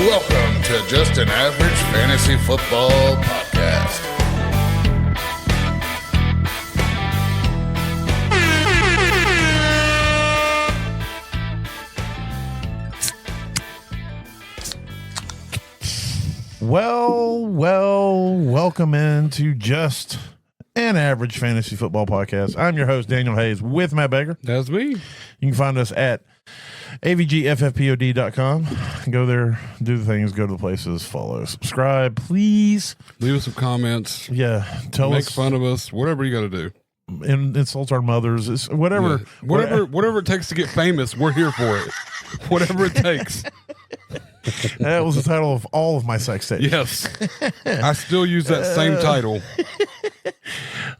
Welcome to Just an Average Fantasy Football Podcast. Welcome into Just an Average Fantasy Football Podcast. I'm your host, Daniel Hayes, with Matt Baker. That's me. You can find us at avgffpod.com. Go there, do the things, go to the places, follow, subscribe, please. Leave us some comments. Yeah, Make fun of us. Whatever you got to do. And insult our mothers. It's whatever. Yeah. Whatever it takes to get famous, we're here for it. Whatever it takes. That was the title of all of my sex tapes. Yes. I still use that same title.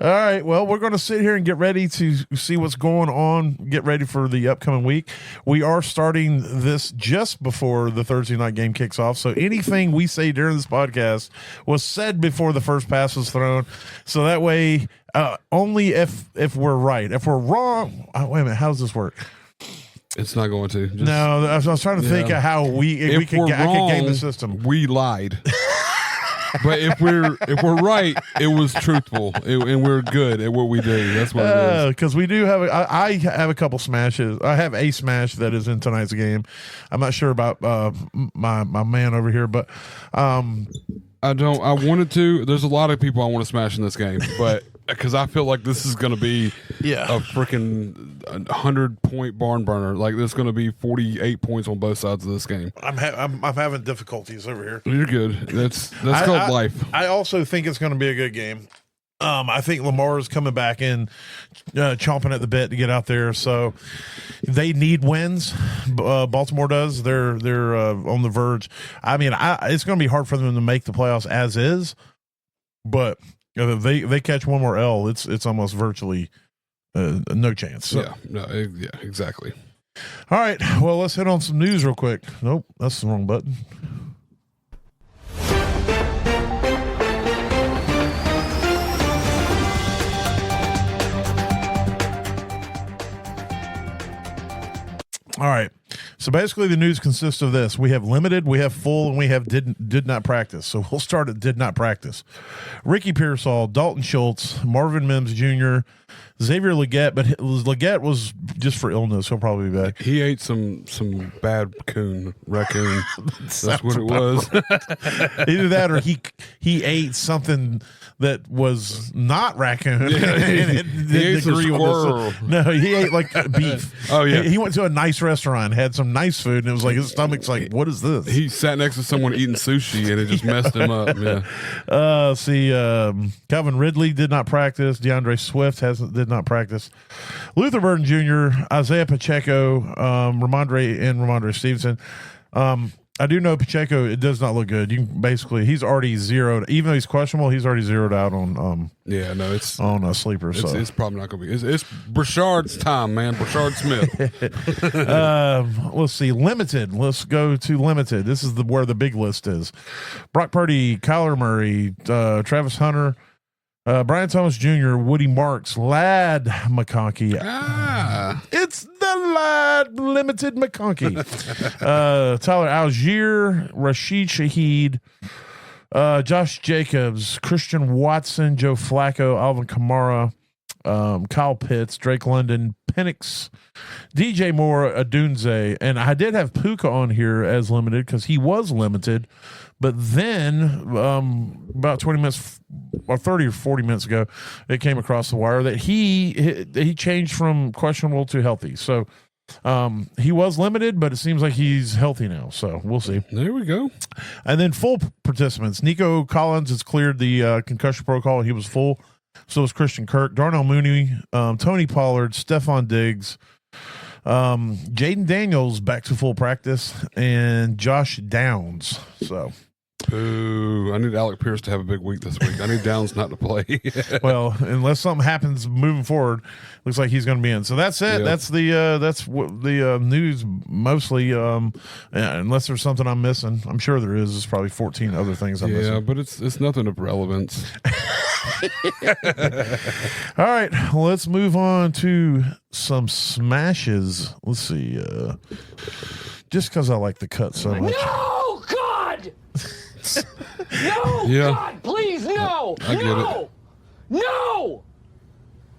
All right. Well, we're going to sit here and get ready to see what's going on, get ready for the upcoming week. We are starting this just before the Thursday night game kicks off. So anything we say during this podcast was said before the first pass was thrown. So that way, only if we're right. If we're wrong, wait a minute, how does this work? It's not going to. No, I was trying to think of how I could game the system. We lied. But if we're right, it was truthful, and we're good at what we do. That's what it is. Because we do have I have a couple smashes. I have a smash that is in tonight's game. I'm not sure about my man over here, but I wanted to. There's a lot of people I want to smash in this game, but because I feel like this is going to be a freaking 100-point barn burner. Like there's going to be 48 points on both sides of this game. I'm having difficulties over here. You're good. That's called life. I also think it's going to be a good game. I think Lamar is coming back in, chomping at the bit to get out there. So they need wins. Baltimore does. They're on the verge. I mean, it's going to be hard for them to make the playoffs as is, but if they catch one more L, it's almost virtually no chance. So. Yeah, exactly. All right, well, let's hit on some news real quick. Nope, that's the wrong button. All right. So basically the news consists of this. We have limited, we have full, and we have did not practice. So we'll start at did not practice. Ricky Pearsall, Dalton Schultz, Marvin Mims Jr., Xavier Legette, but Legette was just for illness. He'll probably be back. He ate some bad raccoon. That's what it was. Either that or he ate something that was not raccoon. He ate some squirrel. No, he ate like beef. Oh, yeah. He went to a nice restaurant, had some nice food, and it was like his stomach's like, what is this? He sat next to someone eating sushi, and it just messed him up. Yeah. Calvin Ridley did not practice. DeAndre Swift did not practice. Luther Burden Jr., Isaiah Pacheco, Ramondre Stevenson. I do know Pacheco, it does not look good. He's already zeroed, even though he's questionable, he's already zeroed out on it's on a sleeper. It's probably not gonna be. It's Brashard's time, man. Brashard Smith. Let's see. Limited. Let's go to limited. This is where the big list is. Brock Purdy, Kyler Murray, Travis Hunter, Brian Thomas Jr., Woody Marks, Ladd McConkey. It's the Ladd Limited McConkey. Tyler Algier, Rashid Shaheed, Josh Jacobs, Christian Watson, Joe Flacco, Alvin Kamara, Kyle Pitts, Drake London, Penix, DJ Moore, Adunze. And I did have Puka on here as limited because he was limited. But then about 20 minutes or 30 or 40 minutes ago, it came across the wire that he changed from questionable to healthy. So he was limited, but it seems like he's healthy now. So we'll see. There we go. And then full participants. Nico Collins has cleared the concussion protocol. He was full. So is Christian Kirk, Darnell Mooney, Tony Pollard, Stephon Diggs, Jaden Daniels back to full practice, and Josh Downs. So Ooh, I need Alec Pierce to have a big week this week. I need Downs not to play. Well, unless something happens moving forward, looks like he's going to be in. So that's it. Yeah. That's what the news mostly. Unless there's something I'm missing, I'm sure there is. There's probably 14 other things I'm missing. Yeah, but it's nothing of relevance. All right, let's move on to some smashes. Let's see. Just because I like the cut so much. No, God! Jets. No, Yeah. God, please, no, I get no, no,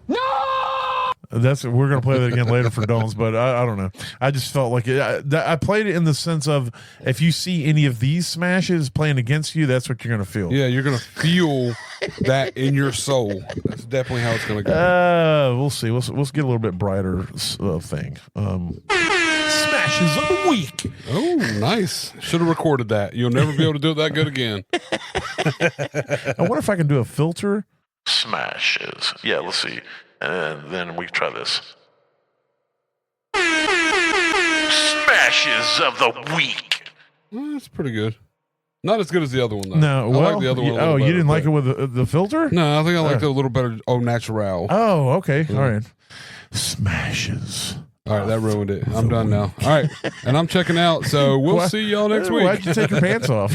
no. We're gonna play that again later for Domes, but I don't know. I just felt like I played it in the sense of if you see any of these smashes playing against you, that's what you're gonna feel. Yeah, you're gonna feel that in your soul. That's definitely how it's gonna go. We'll see. Let's get a little bit brighter thing. Smashes of the week. Oh, nice. Should have recorded that. You'll never be able to do it that good again. I wonder if I can do a filter. Smashes. Yeah, let's see. And then we try this. Smashes of the week. Well, that's pretty good. Not as good as the other one, though. No, I well, like the other one. you better, didn't like it but- with the filter? No, I think I liked it a little better. Oh, natural. Oh, okay. All right. Smashes. All right, that ruined it. I'm done now. All right, and I'm checking out. So we'll Why- see y'all next week. Why'd you take your pants off?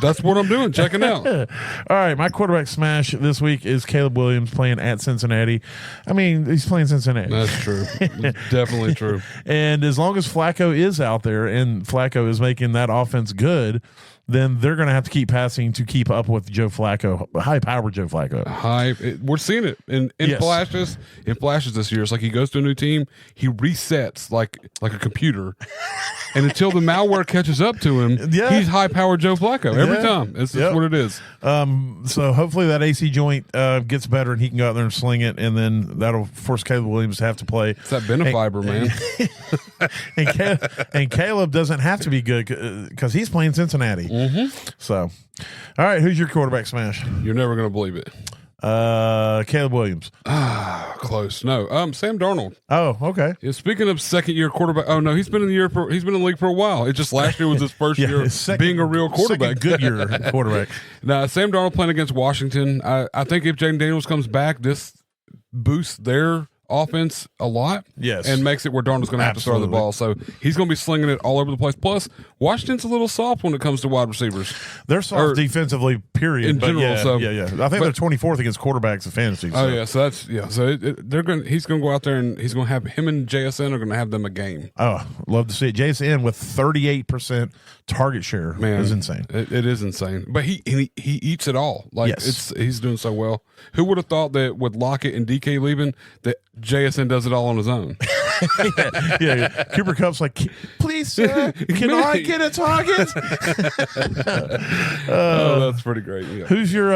That's what I'm doing. Checking out. All right, my quarterback smash this week is Caleb Williams playing at Cincinnati. I mean, he's playing Cincinnati. That's true. It's definitely true. And as long as Flacco is out there and Flacco is making that offense good, then they're going to have to keep passing to keep up with Joe Flacco, high-powered Joe Flacco. We're seeing it in Yes. flashes. In flashes this year, it's like he goes to a new team, he resets like a computer, and until the malware catches up to him, Yeah. he's high-powered Joe Flacco every Yeah. time. It's Yep. what it is. So hopefully that AC joint gets better and he can go out there and sling it, and then that'll force Caleb Williams to have to play. It's that Benefiber, man. And Caleb doesn't have to be good because he's playing Cincinnati. Mm-hmm. So, all right, who's your quarterback smash? You're never gonna believe it. Caleb Williams. Close. No. Sam Darnold. Oh, okay. Yeah, speaking of second-year quarterback, oh no, he's been in the league for a while. It just last year was his first year his second- being a real quarterback. second good year quarterback. Now, Sam Darnold playing against Washington. I think if Jaden Daniels comes back, this boosts their offense a lot. Yes. And makes it where Darnold's going to have to throw the Absolutely. ball. So he's going to be slinging it all over the place. Plus, Washington's a little soft when it comes to wide receivers. They're soft Or- defensively, period. in but general, yeah, so- yeah. I think they're 24th against quarterbacks in fantasy. Oh so. yeah, so that's So he's going to go out there and he's going to have him and JSN are going to have them a game. Oh, love to see it. JSN with 38% target share Man, is insane. It is insane, but he eats it all. Like Yes. he's doing so well. Who would have thought that with Lockett and DK leaving, that JSN does it all on his own? Yeah, Cooper Kupp's like, please, sir, can I get a target? Oh, that's pretty great. Yeah. Who's your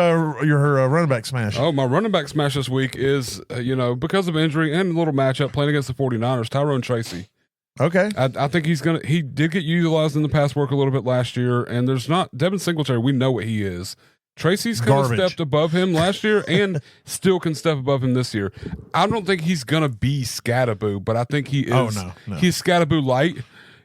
running back smash? Oh, my running back smash this week is, because of injury and a little matchup playing against the 49ers, Tyrone Tracy. Okay. I think he did get utilized in the pass work a little bit last year, and there's not Devin Singletary. We know what he is. Tracy's kind of Garbage. stepped above him last year and still can step above him this year. I don't think he's going to be Scatterboo, but I think he is. Oh, no. He's Scatterboo light,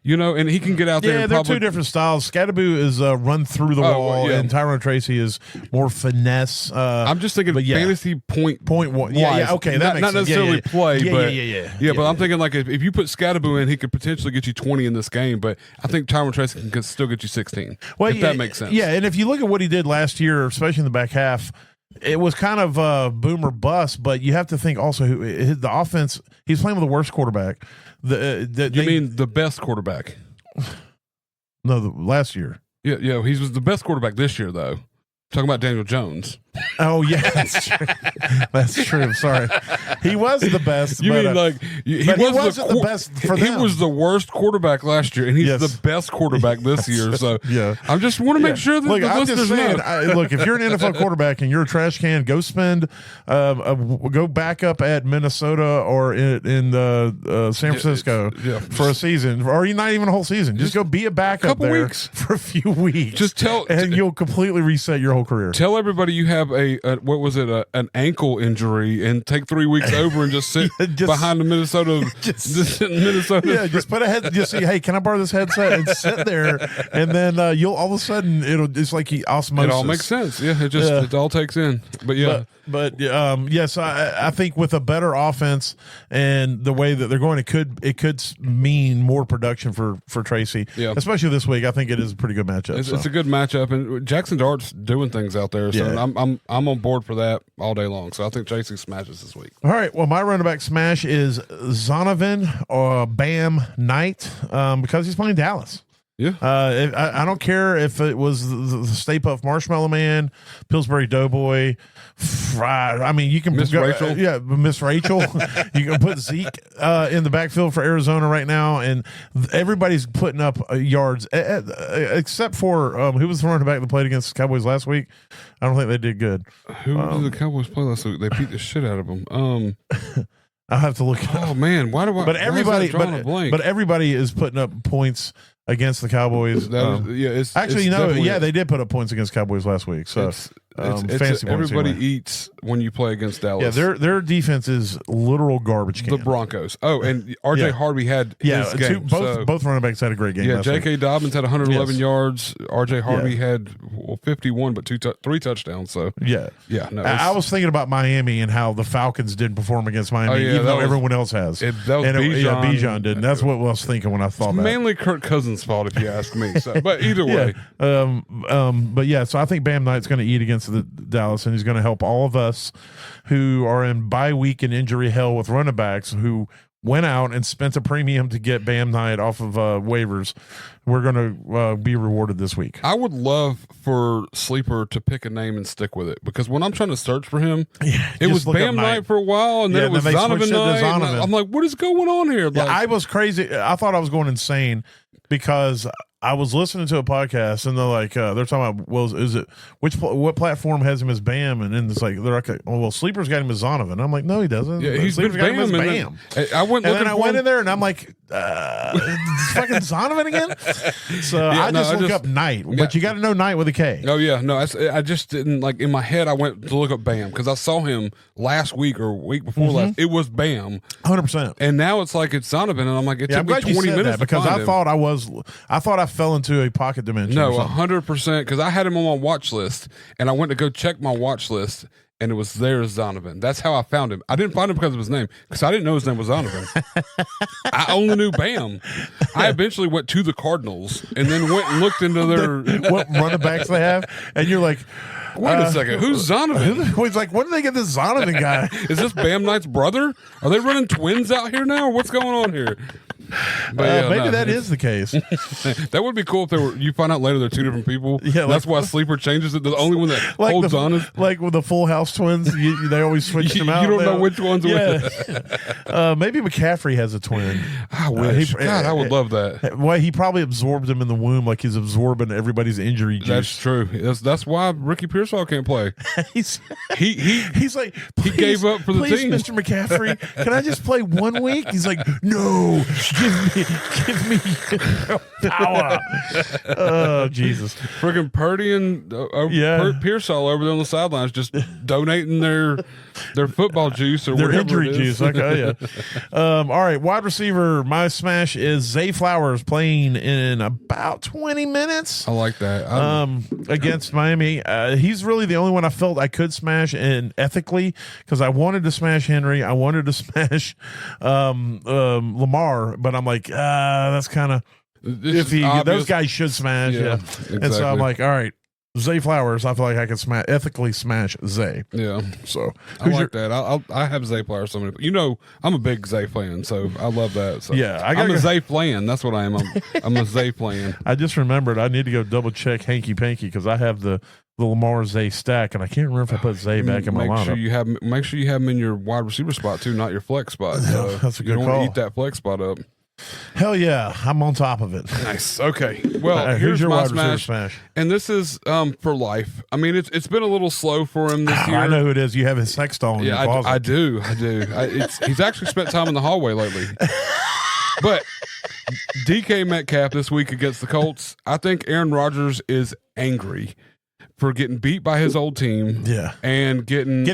and he can get out there Yeah, and they're probably. two different styles. Scatterboo is run through the Oh, wall, yeah. and Tyrone Tracy is more finesse. I'm just thinking but yeah. fantasy point one. Yeah, okay, that not, makes not sense. necessarily play, Yeah, but yeah. But I'm thinking like if you put Scatterboo in, he could potentially get you 20 in this game. But I think Tyrone Tracy can still get you 16. Well, if that makes sense. Yeah, and if you look at what he did last year, especially in the back half, it was kind of boom or bust. But you have to think also the offense. He's playing with the worst quarterback. You mean the best quarterback? No, last year. Yeah. He was the best quarterback this year, though. Talking about Daniel Jones. Oh yeah, that's true. That's true. Sorry, he was the best. You but, mean like he but he was wasn't the best for He them. was the worst quarterback last year, and he's Yes. the best quarterback this year. So Yeah. I just want to make sure that Look, the I'm just listeners saying. know. Look, if you're an NFL quarterback and you're a trash can, go spend, go back up at Minnesota or in San Francisco for a season, or not even a whole season. Just go be a backup couple there weeks. for a few weeks. Just and you'll completely reset your whole career. Tell everybody you have an ankle injury and take 3 weeks over and just sit Just- behind the Minnesota. Minnesota. Yeah, just put a head. Just say, hey, can I borrow this headset and sit there, and then you'll all of a sudden it's like osmosis. It all makes sense. Yeah, it all takes in. But yeah. But yes, I think with a better offense and the way that they're going, it could mean more production for Tracy. Yeah. Especially this week. I think it is a pretty good matchup. It's a good matchup, and Jackson Dart's doing things out there. So Yeah. I'm on board for that all day long. So I think Tracy smashes this week. All right. Well, my running back smash is Zonovan or Bam Knight because he's playing Dallas. Yeah. I don't care if it was the Stay Puft Marshmallow Man, Pillsbury Doughboy. I mean, you can Miss Rachel. Yeah, Miss Rachel. You can put Zeke in the backfield for Arizona right now, and everybody's putting up yards except for who was the running back that played against the Cowboys last week. I don't think they did good. Who did the Cowboys play last week? They beat the shit out of them. I'll have to look. Oh man, why do I? But everybody, a blank? but everybody is putting up points against the Cowboys. It's Actually, they did put up points against Cowboys last week. So fancy everybody anyway. eats when you play against Dallas. Yeah, their defense is literal garbage can. The Broncos. Oh, and RJ Yeah. Harvey had his game. both running backs had a great game. Yeah, last J.K. week. Dobbins had 111 Yes. yards. RJ Harvey had 51, but 3 touchdowns. So Yeah, no, I was thinking about Miami and how the Falcons didn't perform against Miami, Oh, yeah, even that though was- everyone else has. that was Bijan did. And that's what I was thinking when I thought that. mainly Kirk Cousins' fault, if you ask me. So, but either way, But yeah, so I think Bam Knight's going to eat against the Dallas, and he's going to help all of us who are in bye week and injury hell with running backs who went out and spent a premium to get Bam Knight off of waivers. We're going to be rewarded this week. I would love for Sleeper to pick a name and stick with it, because when I'm trying to search for him, it just was look up Bam Knight. Knight for a while, and then Yeah, it was then they Zonovan switched it to Knight. and Zonovan. I'm like, what is going on here? Yeah, Like, I was crazy. I thought I was going insane because I was listening to a podcast and they're like, they're talking about, well, is it what platform has him as Bam? And then it's like, they're like, oh, well, Sleeper's got him as Zonovan. I'm like, no, he doesn't. yeah, he's been Sleeper's got him as Bam. Bam. And then I went And looking then I for went him. in there and I'm like, fucking Zonovan again? So Yeah, I no, just I look just- up Knight, yeah. but you got to know Knight with a K. Oh yeah, no, I just didn't like in my head. I went to look up Bam because I saw him last week or week before Mm-hmm. last. It was Bam, 100%. and now it's like it's Zonovan, and I'm like, it Yeah, I'm took me glad you 20 said minutes that because to find I him. thought I fell into a pocket dimension. or No, something. 100%. Because I had him on my watch list, and I went to go check my watch list, and it was there as Zonovan. That's how I found him. I didn't find him because of his name, because I didn't know his name was Zonovan. I only knew Bam. I eventually went to the Cardinals, and then went and looked into their. What running backs they have, and you're like, Wait a second, who's Zonovan? He's like, when did they get this Zonovan guy? Is this Bam Knight's brother? Are they running twins out here now? What's going on here? But yeah, Maybe no, that it's- is the case. That would be cool if they were. You find out later they're two different people. Yeah, that's like- why Sleeper changes it. The only one that holds on is like with the Full House twins. They always switch them out. you don't know which one's Yeah. which. Maybe McCaffrey has a twin. I wish. he- God, I would love that. Well, he probably absorbed them in the womb like he's absorbing everybody's injury That's juice. true. That's why Ricky Pearsall can't play. he's He like, he "Please, gave up for the please, team." Mr. McCaffrey, can I just play 1 week? He's like, no, give me power. Oh, Jesus. freaking Purdy and Yeah. Pearsall over there on the sidelines just donating their football juice or Their whatever injury it is. juice. Okay, yeah. All right, wide receiver. My smash is Zay Flowers playing in about 20 minutes. I like that. Against Miami. He's really the only one I felt I could smash, and ethically, because I wanted to smash Henry, I wanted to smash Lamar, but I'm like, that's kind of It's if obvious. those guys should smash, Yeah, And so I'm exactly. like, all right, Zay Flowers. I feel like I can ethically smash Zay. Yeah, So I who's like that. I have Zay Flowers. So many. You know, I'm a big Zay fan, so I love that. So Yeah, I I'm gotta a go- Zay fan. That's what I am. I'm a Zay fan. I just remembered I need to go double check Hanky Panky because I have the Lamar Zay stack, and I can't remember if I put Zay back in my lineup. Make sure you have him in your wide receiver spot too, not your flex spot. So That's a you good don't want call. to eat that flex spot up. Hell yeah, I'm on top of it. Nice. Okay. Well, Who's here's your my wide receiver smash, smash? and this is for life. I mean, it's been a little slow for him this year. I know who it is. You have his sex doll in your Yeah, closet. I do. He's actually spent time in the hallway lately. But DK Metcalf this week against the Colts, I think Aaron Rodgers is angry for getting beat by his old team. Yeah. And getting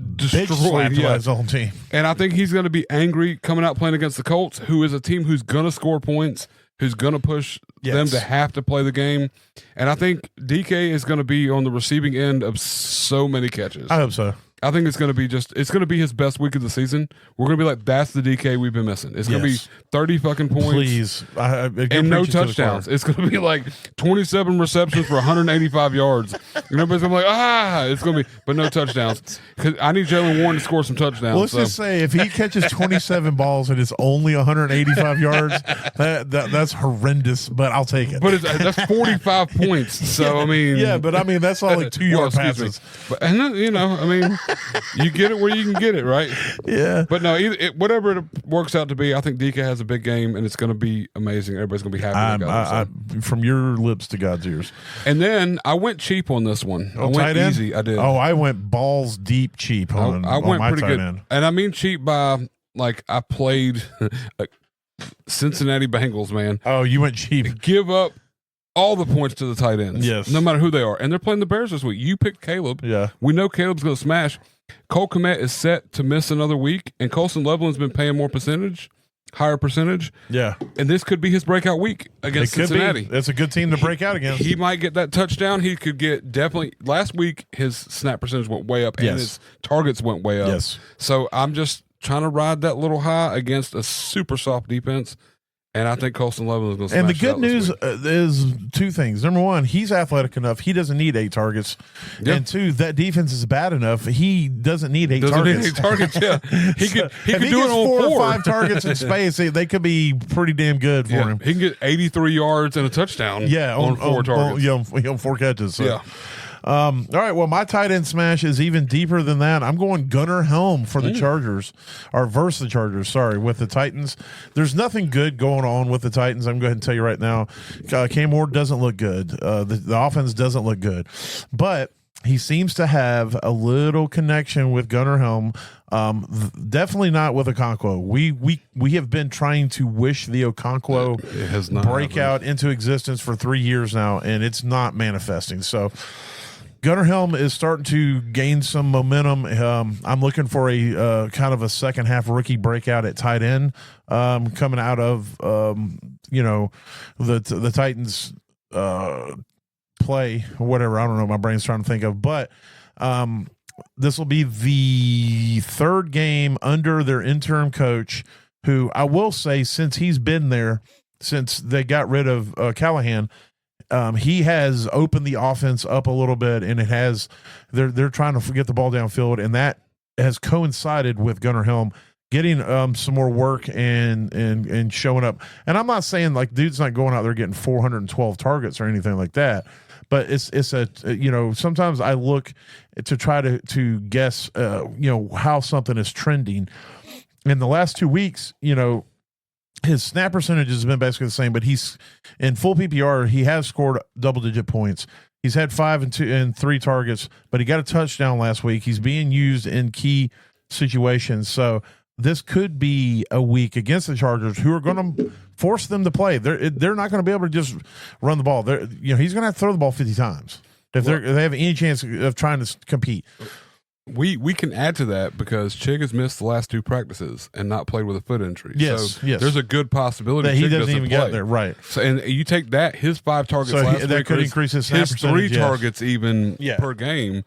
bitch destroyed. slapped by Yeah. his own team. And I think he's going to be angry coming out playing against the Colts, who is a team who's going to score points, who's going to push them Yes. to have to play the game. And I think DK is going to be on the receiving end of so many catches. I hope so. I think it's going to be his best week of the season. We're going to be like, that's the DK we've been missing. It's going to be 30 fucking points. Please. And no touchdowns. It's going to be like 27 receptions for 185 yards. And everybody's going to be like, it's going to be, but no touchdowns. Because I need Jalen Warren to score some touchdowns. Well, let's just say if he catches 27 balls and it's only 185 yards, that's horrendous, but I'll take it. But that's 45 points. So, I mean. Yeah, but I mean, that's all like 2-yard passes. But, and then, I mean, you get it where you can get it, right? Yeah. But no, whatever it works out to be, I think DK has a big game, and it's going to be amazing. Everybody's going to be happy. From your lips to God's ears. And then I went cheap on this one. I went easy. I did. Oh, I went balls deep cheap on I went my pretty tight good. end. And I mean cheap by, like, I played Cincinnati Bengals, man. Oh, you went cheap. Give up all the points to the tight ends. Yes. No matter who they are. And they're playing the Bears this week. You picked Caleb. Yeah. We know Caleb's going to smash. Cole Kmet is set to miss another week, and Colson Leveland's been paying higher percentage. Yeah. And this could be his breakout week against Cincinnati. That's a good team to break out against. He might get that touchdown. He could get definitely. Last week, his snap percentage went way up, and his targets went way up. Yes. So I'm just trying to ride that little high against a super soft defense. And I think Colson Leveland is going to smash. And the good news is two things. Number one, he's athletic enough. He doesn't need 8 targets. Yep. And two, that defense is bad enough. He doesn't need 8 targets. Yeah. He could do it on 4 or 5 targets in space. They could be pretty damn good for him. He can get 83 yards and a touchdown on 4 targets. On 4 catches. So. Yeah. All right. Well, my tight end smash is even deeper than that. I'm going Gunnar Helm for the Chargers, or versus the Chargers. Sorry, with the Titans. There's nothing good going on with the Titans. I'm going to go ahead and tell you right now. Cam Ward doesn't look good. The offense doesn't look good, but he seems to have a little connection with Gunnar Helm. Definitely not with Okonkwo. We have been trying to wish the Okonkwo breakout into existence for 3 years now, and it's not manifesting. So Gunnar Helm is starting to gain some momentum. I'm looking for a kind of a second half rookie breakout at tight end coming out of the Titans play or whatever. I don't know. My brain's trying to think of, but this will be the 3rd game under their interim coach, who I will say, since he's been there, since they got rid of Callahan, he has opened the offense up a little bit, and it has. They're trying to get the ball downfield, and that has coincided with Gunnar Helm getting some more work and showing up. And I'm not saying like dude's not going out there getting 412 targets or anything like that, but it's a sometimes I look to try to guess how something is trending. In the last 2 weeks, his snap percentage has been basically the same, but he's in full PPR. He has scored double-digit points. He's had 5 and 3 targets, but he got a touchdown last week. He's being used in key situations. So this could be a week against the Chargers, who are going to force them to play. They're not going to be able to just run the ball. He's going to have to throw the ball 50 times if they have any chance of trying to compete. We can add to that because Chig has missed the last 2 practices and not played with a foot injury. Yes, so there's a good possibility that he doesn't even get there. Right. So, and you take that, his 5 targets last week, that could increase his snap percentage, 3 targets even per game.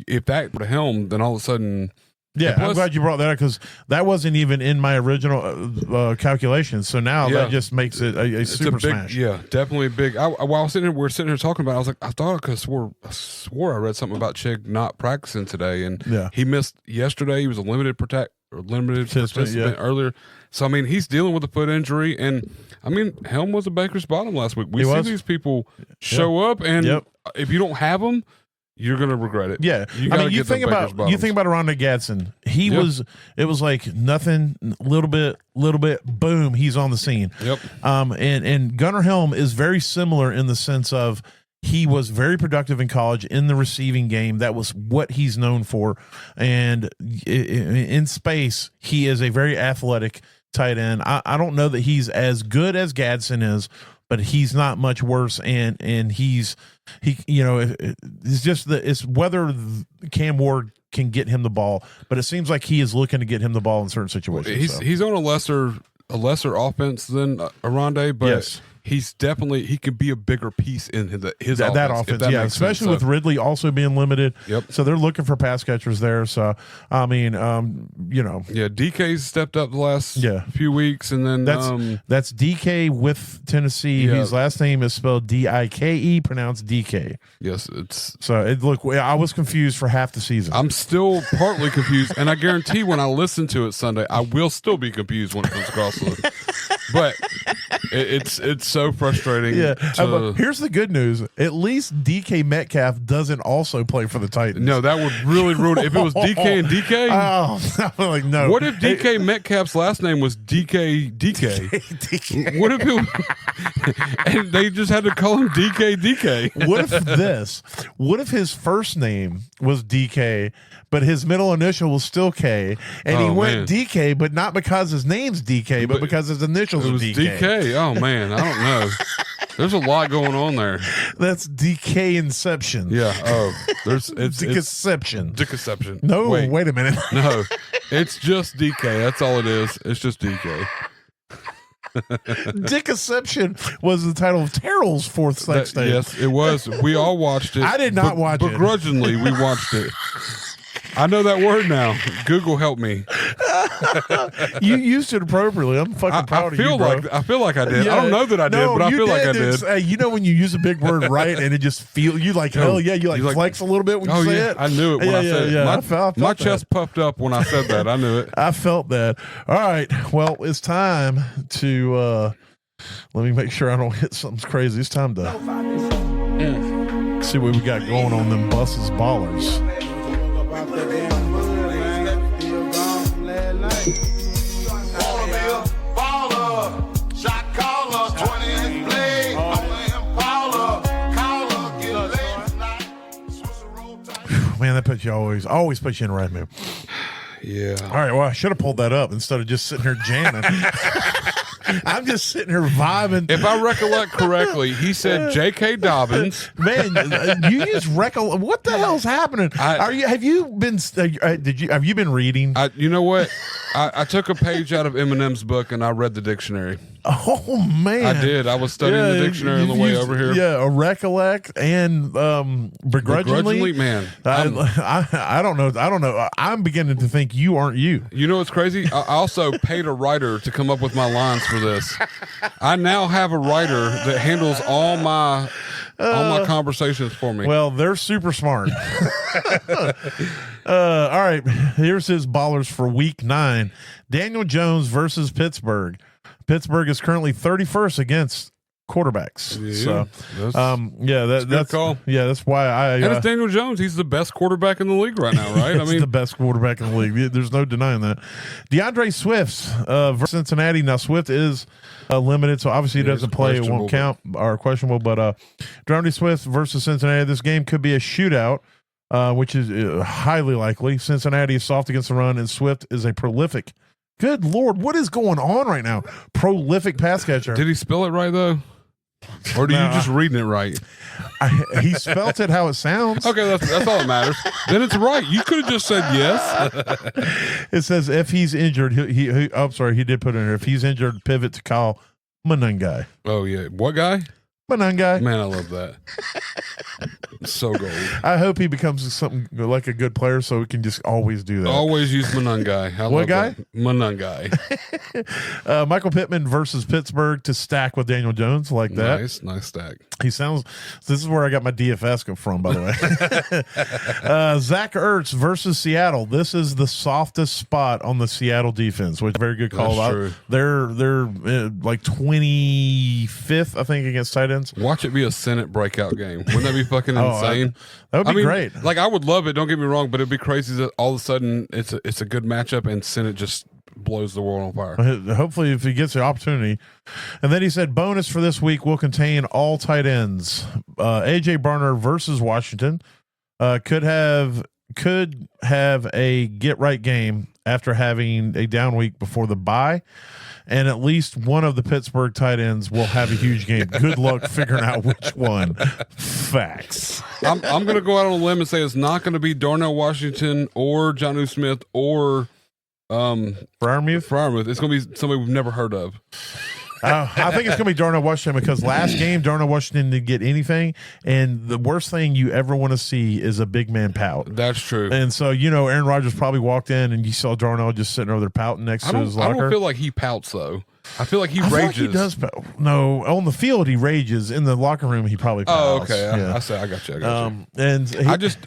If that would Helm, then all of a sudden. Yeah, I'm glad you brought that up because that wasn't even in my original calculations. So now that just makes it a super smash. Yeah, definitely big. While we're sitting here talking about it, I was like, I thought I swore I read something about Chig not practicing today, and he missed yesterday. He was a limited participant earlier. So I mean, he's dealing with a foot injury, and I mean, Helm was a Baker's bottom last week. We see these people show up, and if you don't have them, you're going to regret it. Yeah. You think about Rondé Gadsden. It was like nothing, little bit, boom, he's on the scene. Yep. And Gunnar Helm is very similar in the sense of he was very productive in college in the receiving game. That was what he's known for. And in space, he is a very athletic tight end. I don't know that he's as good as Gadsden is, but he's not much worse. And it's just it's whether Cam Ward can get him the ball, but it seems like he is looking to get him the ball in certain situations. He's on a lesser offense than Rondé, but he's definitely he could be a bigger piece in his that offense. offense, that yeah, makes especially sense. with Ridley also being limited. Yep. So they're looking for pass catchers there. So I mean, you know, Yeah, DK's stepped up the last Yeah. few weeks, and then that's DK with Tennessee. Yeah. His last name is spelled DIKE, pronounced DK. yes, it's. So I was confused for half the season. I'm still partly confused, and I guarantee when I listen to it Sunday, I will still be confused when it comes across the. But it's so frustrating. yeah. to- Here's the good news. At least DK Metcalf doesn't also play for the Titans. no, that would really ruin it. If it was DK and DK, Oh, I'm like, no. what if DK Metcalf's last name was DK? What if it and they just had to call him DK? What if his first name was DK, but his middle initial was still K, and he Oh, went man. DK, but not because his name's DK, but because his initials It are was DK. Oh man, I don't know. There's a lot going on there. That's DK Inception. Yeah. Oh, it's Deception. Deception. No, wait a minute. No, it's just DK. That's all it is. It's just DK. Deception was the title of Terrell's fourth sex tape. Yes, it was. We all watched it. I did not watch it. Begrudgingly, we watched it. I know that word now. Google help me. You used it appropriately. I'm fucking proud of you, bro. I feel like I did. Yeah. I don't know that I did, No, but I you feel like I It's- did. Hey, you know when you use a big word right and it just feel you like hell yeah, you like flex a little bit when you Oh say yeah, it. I knew it when I said it. Yeah. My, I felt my that. chest puffed up when I said that. I knew it. I felt that. All right. Well, it's time to let me make sure I don't hit something crazy. It's time to see what we got going on them buses ballers. Man, that puts you always puts you in the right mood. Yeah. All right, well, I should have pulled that up instead of just sitting here jamming. I'm just sitting here vibing. If I recollect correctly, he said J.K. Dobbins. Man, you just recollect. What the hell's happening? Have you been reading? You know what? I took a page out of Eminem's book and I read the dictionary. Oh man, I did. I was studying the dictionary on the way over here. Yeah, a recollect and begrudgingly. Man. I don't know. I don't know. I'm beginning to think you aren't you. You know what's crazy? I also paid a writer to come up with my lines for this. I now have a writer that handles all my conversations for me. Well, they're super smart. All right, here's his ballers for week 9. Daniel Jones versus Pittsburgh. Pittsburgh is currently 31st against quarterbacks. Yeah, So, that's a good call. Yeah, that's why I. And it's Daniel Jones. He's the best quarterback in the league right now, right? He's the best quarterback in the league. There's no denying that. DeAndre Swift versus Cincinnati. Now Swift is limited, so obviously he doesn't play. It won't count or questionable. But DeAndre Swift versus Cincinnati. This game could be a shootout, which is highly likely. Cincinnati is soft against the run, and Swift is a prolific. Good Lord, what is going on right now? Prolific pass catcher. Did he spell it right though? Or do you just reading it right? He spelt it how it sounds. Okay, that's all that matters. Then it's right. You could have just said yes. It says if he's injured, I'm sorry, he did put it in there. If he's injured, pivot to Kyle Monangai. Oh yeah, what guy? Monangai. Man, I love that. So gold. I hope he becomes something like a good player, so we can just always do that. Always use Monangai. What guy? Monangai. Michael Pittman versus Pittsburgh to stack with Daniel Jones like that. Nice stack. He sounds. This is where I got my DFS from, by the way. Zach Ertz versus Seattle. This is the softest spot on the Seattle defense, which is a very good call. That's true. They're like 25th, I think, against tight ends. Watch it be a Senate breakout game. Wouldn't that be fucking insane? That would be great. Like I would love it. Don't get me wrong, but it'd be crazy that all of a sudden it's a good matchup and Senate just blows the world on fire. Hopefully, if he gets the opportunity. And then he said, bonus for this week will contain all tight ends. AJ Barner versus Washington could have a get right game after having a down week before the bye. And at least one of the Pittsburgh tight ends will have a huge game. Good luck figuring out which one. Facts. I'm going to go out on a limb and say it's not going to be Darnell Washington or Jonnu Smith or Freiermuth. It's going to be somebody we've never heard of. I think it's going to be Darnell Washington because last game Darnell Washington didn't get anything, and the worst thing you ever want to see is a big man pout. That's true. And so Aaron Rodgers probably walked in and you saw Darnell just sitting over there pouting next to his locker. I don't feel like he pouts though. I feel like he I feel rages. like he does. No, on the field he rages. In the locker room he probably pouts. Oh, okay. Yeah. I got you. And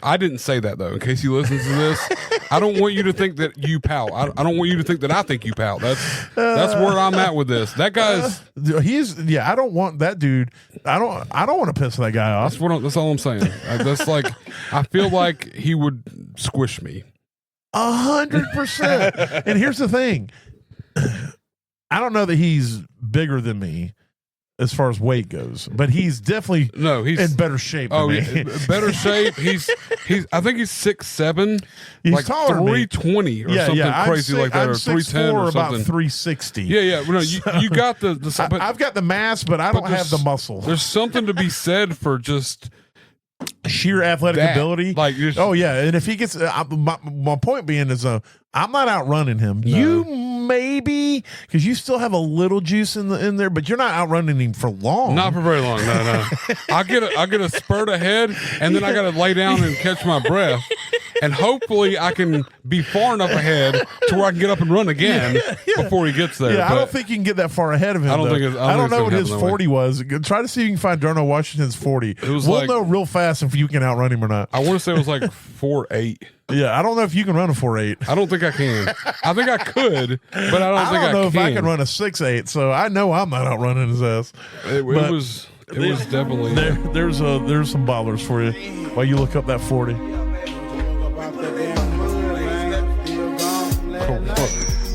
I didn't say that though. In case he listens to this, I don't want you to think that you pout. I don't want you to think that I think you pout. That's where I'm at with this. That guy's. I don't want that dude. I don't want to piss that guy off. That's all I'm saying. That's like I feel like he would squish me. 100%. And here's the thing. I don't know that he's bigger than me as far as weight goes, but he's definitely he's in better shape than me. Better shape. He's I think he's 6'7", He's like taller than me. 320 or something crazy like that, I'm or 310 or about something. 360. Yeah. No, you got the but, I've got the mass, but I don't have the muscle. There's something to be said for just sheer athletic ability. Like, oh yeah, and if he gets, my point being is, I'm not outrunning him. No. You maybe because you still have a little juice in there, but you're not outrunning him for long. Not for very long. No. I get a spurt ahead, and then I got to lay down and catch my breath, and hopefully I can be far enough ahead to where I can get up and run again before he gets there. Yeah, I don't think you can get that far ahead of him. I don't know what his 40 was. Try to see if you can find Darnell Washington's 40. We'll know real fast if you can outrun him or not. I want to say it was like 4.8. Yeah, I don't know if you can run a 4.8. I don't think I can. I think I could, but I don't think I can. I don't know if I can run a 6.8, so I know I'm not outrunning his ass. It was definitely there's some ballers for you while you look up that 40.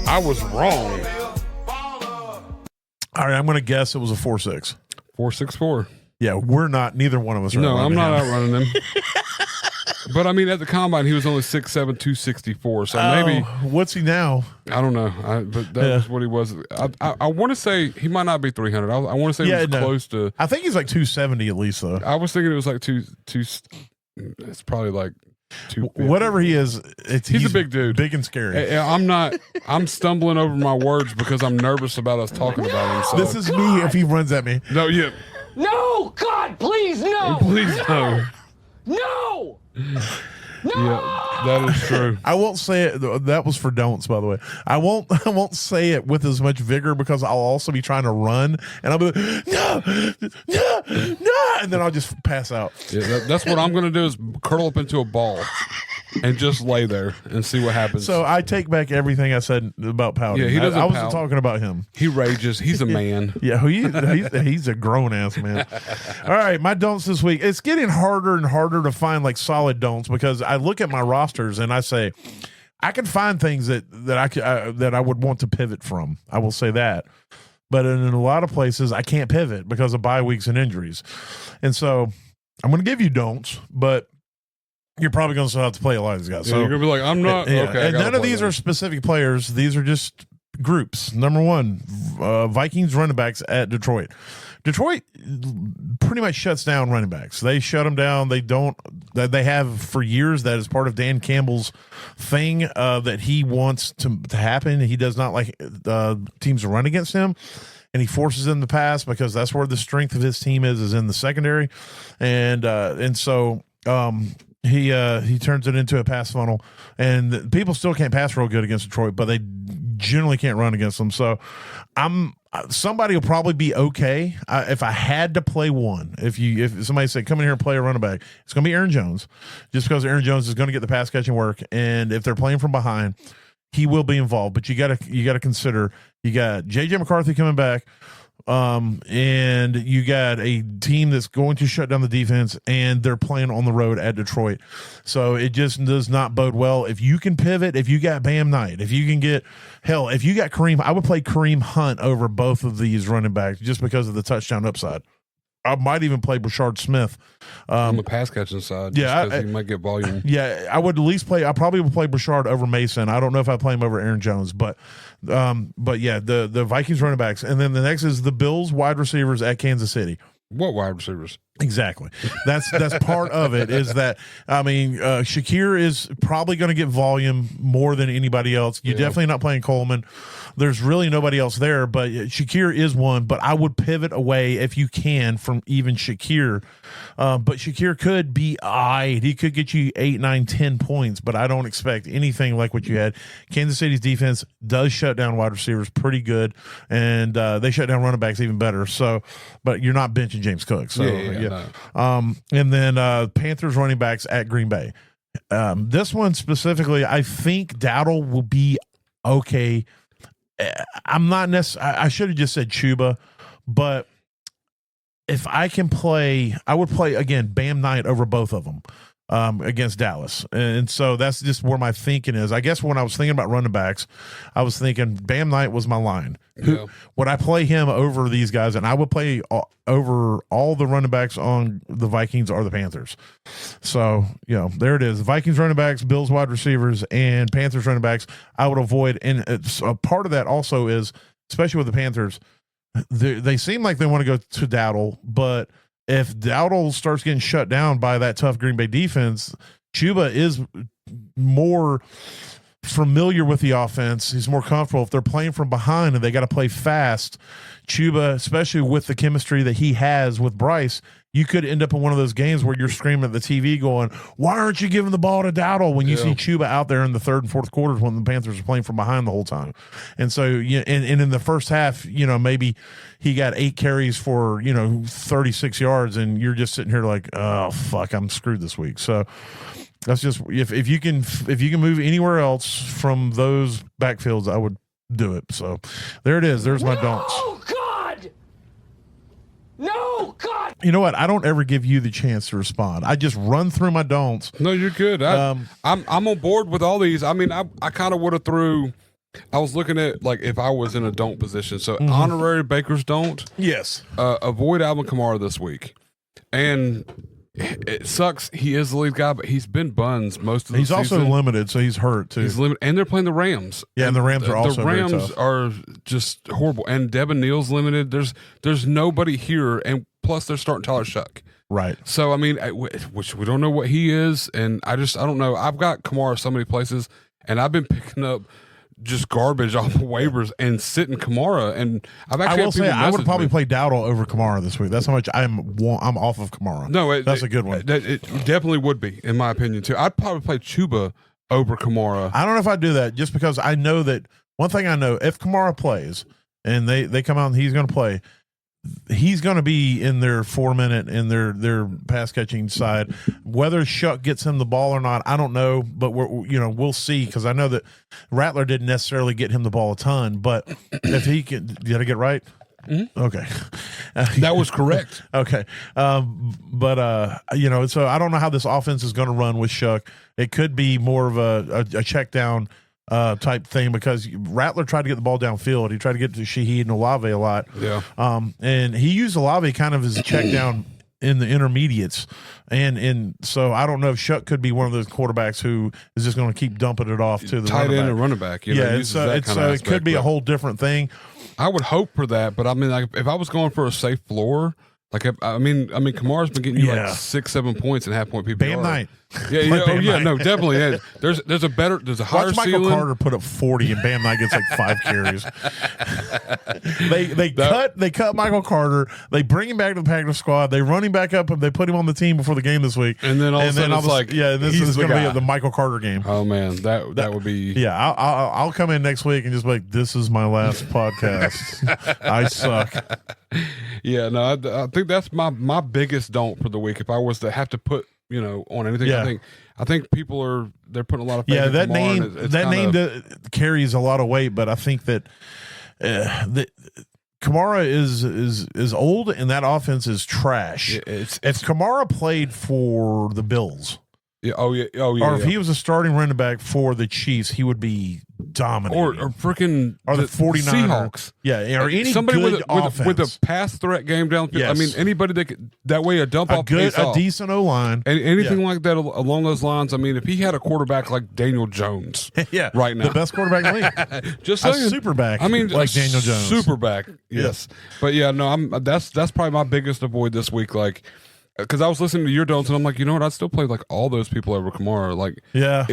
I was wrong. All right, I'm going to guess it was a 4.6. 4.64. Yeah, we're not. Neither one of us are. No, I'm not outrunning him. But I mean, at the combine, he was only 6'7", 264. So maybe what's he now? I don't know. But that was what he was. I want to say he might not be 300. I want to say he was close to. I think he's like 270 at least, though. I was thinking it was like two. It's probably like 250. Whatever he is, he's a big dude, big and scary. I'm stumbling over my words because I'm nervous about us talking about him. So. This is me if he runs at me. No, yeah. No, God, please, no. Please, no. No. No! Yeah, that is true. I won't say it. That was for don'ts, by the way. I won't say it with as much vigor because I'll also be trying to run and I'll be like, no, and then I'll just pass out. Yeah, that's what I'm going to do is curl up into a ball and just lay there and see what happens. So I take back everything I said about pouting. Yeah, he doesn't. I wasn't talking about him. He rages. He's a man. Yeah, he's a grown ass man. All right, my don'ts this week. It's getting harder and harder to find like solid don'ts because I look at my rosters and I say I can find things that I would want to pivot from. I will say that. But in a lot of places, I can't pivot because of bye weeks and injuries. And so I'm going to give you don'ts, but you're probably going to still have to play a lot of these guys. So you're going to be like, I'm not. Yeah. Okay, and none of these are specific players. These are just groups. Number one, Vikings running backs at Detroit. Detroit pretty much shuts down running backs. They shut them down. They have for years. That is part of Dan Campbell's thing that he wants to happen. He does not like teams to run against him. And he forces them to pass because that's where the strength of his team is in the secondary. And so he turns it into a pass funnel, and people still can't pass real good against Detroit, but they generally can't run against them. So somebody will probably be okay. If I had to play one, if somebody said, come in here and play a running back, it's going to be Aaron Jones, just because Aaron Jones is going to get the pass catching work. And if they're playing from behind, he will be involved, but you got to consider you got JJ McCarthy coming back. And you got a team that's going to shut down the defense, and they're playing on the road at Detroit. So it just does not bode well. If you can pivot, if you got Bam Knight, if you can get if you got Kareem, I would play Kareem Hunt over both of these running backs just because of the touchdown upside. I might even play Brashard Smith on the pass catching side. Yeah, because he might get volume. Yeah, I would at least play. I probably would play Brashard over Mason. I don't know if I play him over Aaron Jones, but yeah, the Vikings running backs, and then the next is the Bills wide receivers at Kansas City. What wide receivers? Exactly. That's part of it. Is that I mean, Shakir is probably going to get volume more than anybody else. You're definitely not playing Coleman. There's really nobody else there, but Shakir is one. But I would pivot away if you can from even Shakir. But Shakir could be eyed. He could get you 8, 9, 10 points, but I don't expect anything like what you had. Kansas City's defense does shut down wide receivers pretty good, and they shut down running backs even better. So, but you're not benching James Cook. So, No. And then Panthers running backs at Green Bay. This one specifically, I think Dowdle will be okay. I'm not necessarily, I should have just said Chuba, but if I can play, I would play again Bam Knight over both of them against Dallas. And so that's just where my thinking is. I guess when I was thinking about running backs, I was thinking Bam Knight was my line. Yeah. Would I play him over these guys? And I would play over all the running backs on the Vikings or the Panthers. So, there it is. Vikings running backs, Bills wide receivers, and Panthers running backs, I would avoid. And a part of that also is, especially with the Panthers, they seem like they want to go to Dowdle, but if Dowdle starts getting shut down by that tough Green Bay defense, Chuba is more familiar with the offense. He's more comfortable. If they're playing from behind and they got to play fast, Chuba, especially with the chemistry that he has with Bryce, you could end up in one of those games where you're screaming at the TV going, why aren't you giving the ball to Dowdle when you see Chuba out there in the third and fourth quarters when the Panthers are playing from behind the whole time? And so, and in the first half, maybe he got 8 carries for, 36 yards, and you're just sitting here like, oh, fuck, I'm screwed this week. So that's just, if you can move anywhere else from those backfields, I would do it. So there it is. There's my don'ts. Oh, God! No, God! You know what? I don't ever give you the chance to respond. I just run through my don'ts. No, you're good. I'm on board with all these. I mean, I kind of would have threw. I was looking at like if I was in a don't position. So honorary Baker's don't. Yes. Avoid Alvin Kamara this week, and it sucks. He is the lead guy, but he's been buns most of the season. He's also limited, so he's hurt too. He's limited, and they're playing the Rams. Yeah, and the Rams are also the Rams very tough. are just horrible. And Devin Neal's limited. There's nobody here, and plus they're starting Tyler Shuck. Right. So I mean, which we don't know what he is, and I don't know. I've got Kamara so many places, and I've been picking up just garbage off the waivers and sitting Kamara, and I've actually. I will say I would probably play Dowdle over Kamara this week. That's how much I'm off of Kamara. No, that's a good one. It definitely would be, in my opinion, too. I'd probably play Chuba over Kamara. I don't know if I'd do that just because I know that one thing I know, if Kamara plays and they come out and he's going to play, he's going to be in their 4-minute in their pass catching side. Whether Shuck gets him the ball or not, I don't know, but we'll see, because I know that Rattler didn't necessarily get him the ball a ton, but if he can, did I get right? Mm-hmm. Okay. That was correct. Okay. But so I don't know how this offense is going to run with Shuck. It could be more of a check down type thing, because Rattler tried to get the ball downfield. He tried to get to Shaheed and Olave a lot. Yeah. And he used Olave kind of as a check down in the intermediates. And so I don't know if Shuck could be one of those quarterbacks who is just going to keep dumping it off to the tight end and running back. So it could be a whole different thing. I would hope for that, but I mean, like, if I was going for a safe floor, like I mean, Kamara's been getting you like 6-7 points and half point PPR. Bam Knight. No, definitely. Yeah. There's a higher Watch Michael ceiling. Carter put up 40 and Bam Knight gets like 5 carries. They cut Michael Carter. They bring him back to the practice squad. They run him back up and they put him on the team before the game this week. And then all of a sudden it's like, this is going to be the Michael Carter game. Oh man, that would be. Yeah, I'll come in next week and just be like, this is my last podcast. I suck. Yeah, no, I think that's my biggest don't for the week. If I was to have to put on anything, I think people they're putting a lot of faith in that Kamara, name carries a lot of weight, but I think that Kamara is old and that offense is trash. If Kamara played for the Bills, or if he was a starting running back for the Chiefs, he would be dominating. Or freaking the 49ers. Seahawks. Yeah, or any somebody good with a pass threat game downfield. Yes. I mean, anybody that way a dump off, a decent O line, and anything like that along those lines. I mean, if he had a quarterback like Daniel Jones, right now, the best quarterback in the league, just saying, a super back. I mean, like Daniel Jones, super back. Yes, but yeah, no, that's probably my biggest avoid this week. Like, because I was listening to your don'ts and I'm like, you know what? I'd still play like all those people over Kamara. Like,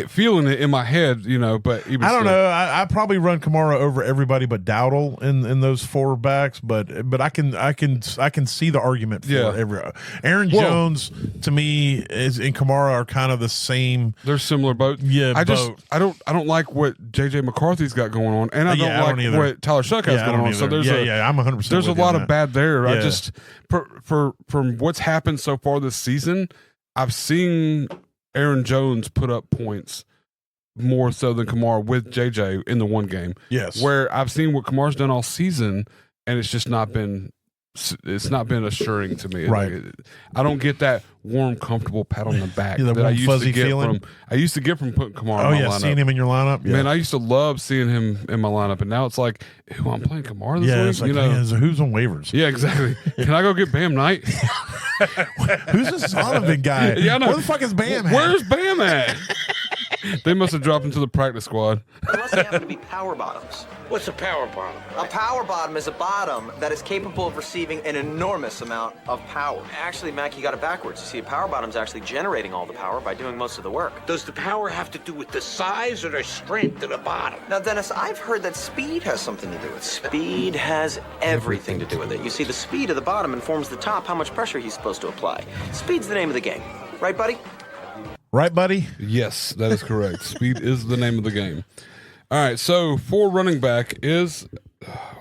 feeling it in my head, you know. But even I don't know. I probably run Kamara over everybody but Dowdle in those 4 backs. But I can see the argument for Aaron Jones to me is and Kamara are kind of the same. They're similar boat. Yeah, I don't like what JJ McCarthy's got going on, and I don't like what Tyler Shuck has going on. Either. So there's I'm 100%. There's a lot of bad there. Yeah. I just from what's happened so far this season, I've seen Aaron Jones put up points more so than Kamara with JJ in the one game. Yes, where I've seen what Kamara's done all season, and it's just not been. It's not been assuring to me. Right. Like, I don't get that warm, comfortable pat on the back that I used fuzzy to get feeling. I used to get from putting Kamara in my lineup. Seeing him in your lineup. Yeah. Man, I used to love seeing him in my lineup, and now it's like, who I'm playing Kamara this week? It's like, man, who's on waivers? Yeah, exactly. Can I go get Bam Knight? Who's this Zonovan guy? Yeah, I know. Where the fuck is Bam? Where's Bam at? They must have dropped into the practice squad. Unless they happen to be power bottoms. What's a power bottom? A power bottom is a bottom that is capable of receiving an enormous amount of power. Actually, Mac, you got it backwards. You see, a power bottom's actually generating all the power by doing most of the work. Does the power have to do with the size or the strength of the bottom? Now, Dennis, I've heard that speed has something to do with it. Speed has everything to do with it. You see, the speed of the bottom informs the top how much pressure he's supposed to apply. Speed's the name of the game. Right, buddy? Right, buddy? Yes, that is correct. Speed is the name of the game. All right, so for running back is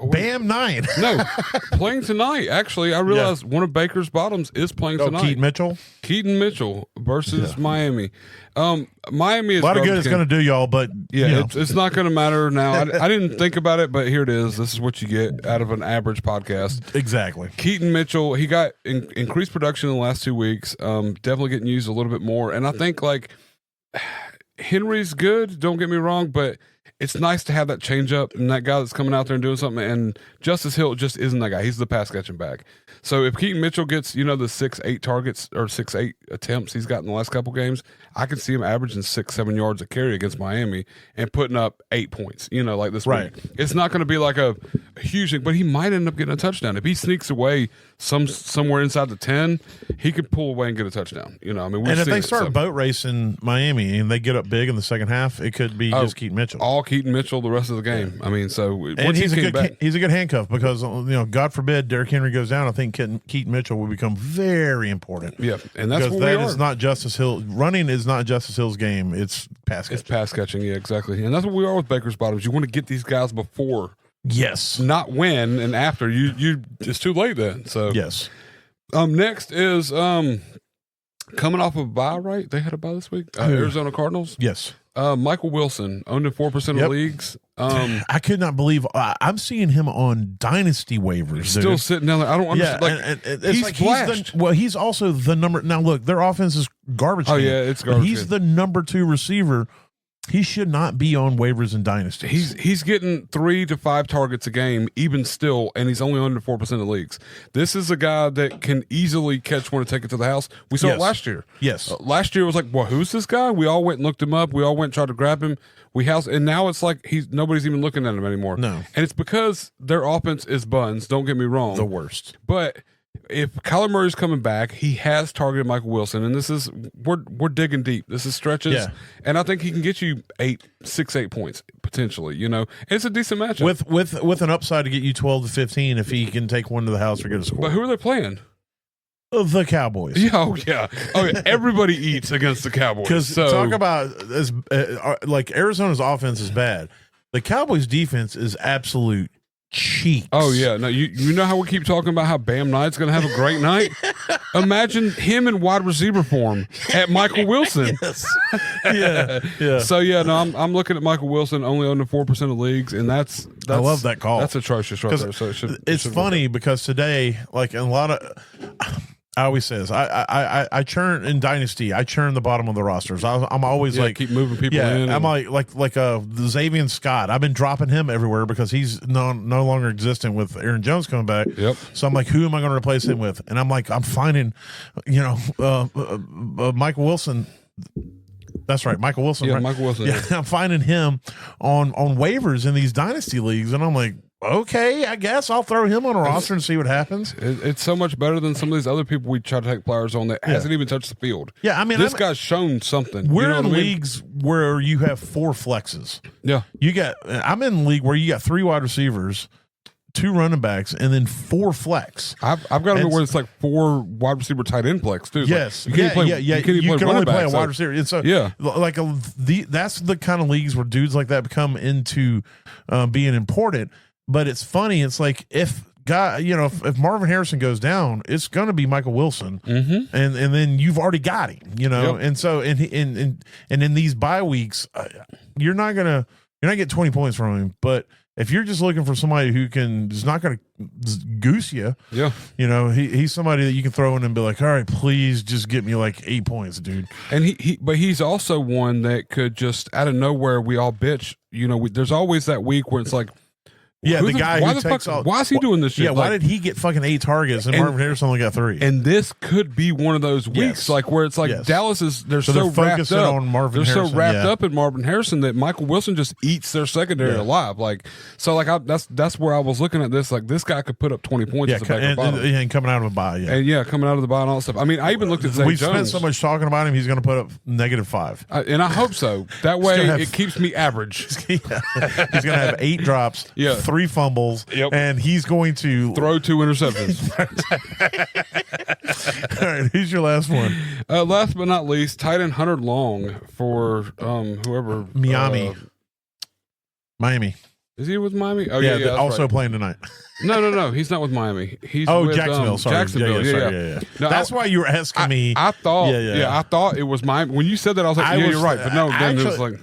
Bam Knight. No, playing tonight. Actually, I realized one of Baker's bottoms is playing tonight. Keaton Mitchell. Keaton Mitchell versus Miami. Miami is a lot of good it's going to do, y'all, but it's not going to matter now. I didn't think about it, but here it is. This is what you get out of an average podcast. Exactly. Keaton Mitchell, he got increased production in the last 2 weeks. Definitely getting used a little bit more, and I think like Henry's good. Don't get me wrong, but it's nice to have that change up and that guy that's coming out there and doing something. And Justice Hill just isn't that guy. He's the pass catching back. So if Keaton Mitchell gets, the 6-8 targets or 6-8 attempts he's got in the last couple games, I can see him averaging 6-7 yards a carry against Miami and putting up 8 points, like this right. week. It's not going to be like a huge thing, but he might end up getting a touchdown. If he sneaks away somewhere inside the 10, he could pull away and get a touchdown. And if they start boat racing Miami and they get up big in the second half, it could be just Keaton Mitchell. All Keaton Mitchell the rest of the game. I mean, so and he's a good handcuff because God forbid Derrick Henry goes down. I think Keaton Mitchell will become very important. Yeah, and that's because that is not Justice Hill. Running is not Justice Hill's game. It's pass catching. It's pass catching. Yeah, exactly. And that's what we are with Baker's bottoms. You want to get these guys before, not when, and after. You it's too late then. So yes. Next is coming off of a bye. Right, they had a bye this week. Arizona Cardinals. Yes. Michael Wilson owned in 4% of leagues. I could not believe I'm seeing him on dynasty waivers. Still sitting down there. I don't understand. He's also the number. Now look, their offense is garbage. Oh yeah, it's garbage. He's the number 2 receiver. He should not be on waivers in dynasty. He's getting 3 to 5 targets a game, even still, and he's only under 4% of leagues. This is a guy that can easily catch one and take it to the house. We saw it last year. Yes, last year was like, well, who's this guy? We all went and looked him up. We all went and tried to grab him. And now it's like nobody's even looking at him anymore. No, and it's because their offense is buns. Don't get me wrong, the worst. But if Kyler Murray's coming back, he has targeted Michael Wilson, and this is we're digging deep. This is stretches, and I think he can get you 6-8 points potentially. And it's a decent matchup with an upside to get you 12 to 15 if he can take one to the house or get a score. But who are they playing? The Cowboys. Oh yeah. Everybody eats against the Cowboys. Because talk about like Arizona's offense is bad. The Cowboys' defense is absolute cheeks. Oh yeah, no, you know how we keep talking about how Bam Knight's going to have a great night. Imagine him in wide receiver form at Michael Wilson. Yeah. So no, I'm looking at Michael Wilson only owning 4% of leagues, and that's I love that call. That's atrocious right there. So it's funny because today, like in a lot of. I always says I churn in dynasty. I churn the bottom of the rosters. I'm always like keep moving people in. I'm like Xavier Scott. I've been dropping him everywhere because he's no longer existent with Aaron Jones coming back. Yep. So I'm like, who am I going to replace him with? And I'm like, I'm finding, Michael Wilson. That's right, Michael Wilson. Yeah, right? Michael Wilson. Yeah, I'm finding him on waivers in these dynasty leagues, and I'm like, okay, I guess I'll throw him on a roster and see what happens. It's so much better than some of these other people we try to take players on that hasn't even touched the field. Yeah, I mean, this guy's shown something. We're you know in what I mean? leagues where you have 4 flexes. Yeah. I'm in a league where you got 3 wide receivers, 2 running backs, and then 4 flex. I've got to where it's like 4 wide receiver tight end flex too. Yes, like, you can only play a wide receiver. receiver. And so, Yeah. like that's the kind of leagues where dudes like that come into being important. But it's funny. It's like if Marvin Harrison goes down, it's going to be Michael Wilson, and then you've already got him. And so and in these bye weeks, you're not getting 20 points from him, but if you're just looking for somebody who is not going to goose you, he's somebody that you can throw in and be like, all right, please just get me like 8 points, dude. And but he's also one that could just out of nowhere, we all bitch. There's always that week where it's like, yeah, the guy who takes all. Why is he doing this shit? Yeah, why did he get fucking 8 targets and Marvin Harrison only got 3? And this could be one of those weeks, like where it's like Dallas is they're so wrapped up on Marvin Harrison. So wrapped up in Marvin Harrison that Michael Wilson just eats their secondary alive. Like so, like that's where I was looking at this. Like this guy could put up 20 points as a backup bottom. And coming out of a bye, and coming out of the bye and all that stuff. I mean, I even looked at Zay we Jones. spent so much talking about him. He's going to put up -5, and I hope so. That way, it keeps me average. He's going to have 8 drops, 3 fumbles. Yep. And he's going to throw 2 interceptions. All right, who's your last one? Last but not least, tight end Hunter Long for whoever. Miami. Is he with Miami? Oh yeah. yeah, also right. playing tonight. No. He's not with Miami. He's with, Jacksonville. Sorry, Jacksonville. Yeah. No, that's why you were asking me. I thought. I thought it was Miami. When you said that, I was like, you're right. But no, then it was like,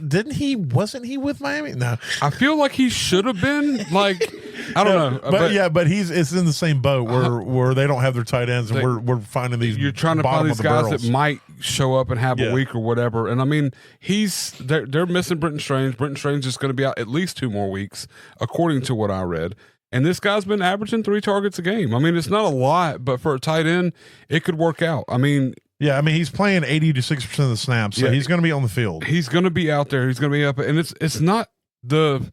wasn't he with Miami? No. I feel like he should have been. Like, I don't know. But it's in the same boat where they don't have their tight ends, and we're finding these. You're trying to find these guys that might show up and have a week or whatever. And I mean, they're missing Brenton Strange. Brenton Strange is going to be out at least 2 more weeks, according to what I read. And this guy's been averaging 3 targets a game. I mean, it's not a lot, but for a tight end, it could work out. I mean, he's playing 80 to 60% of the snaps, so he's going to be on the field. He's going to be out there. He's going to be up, and it's not the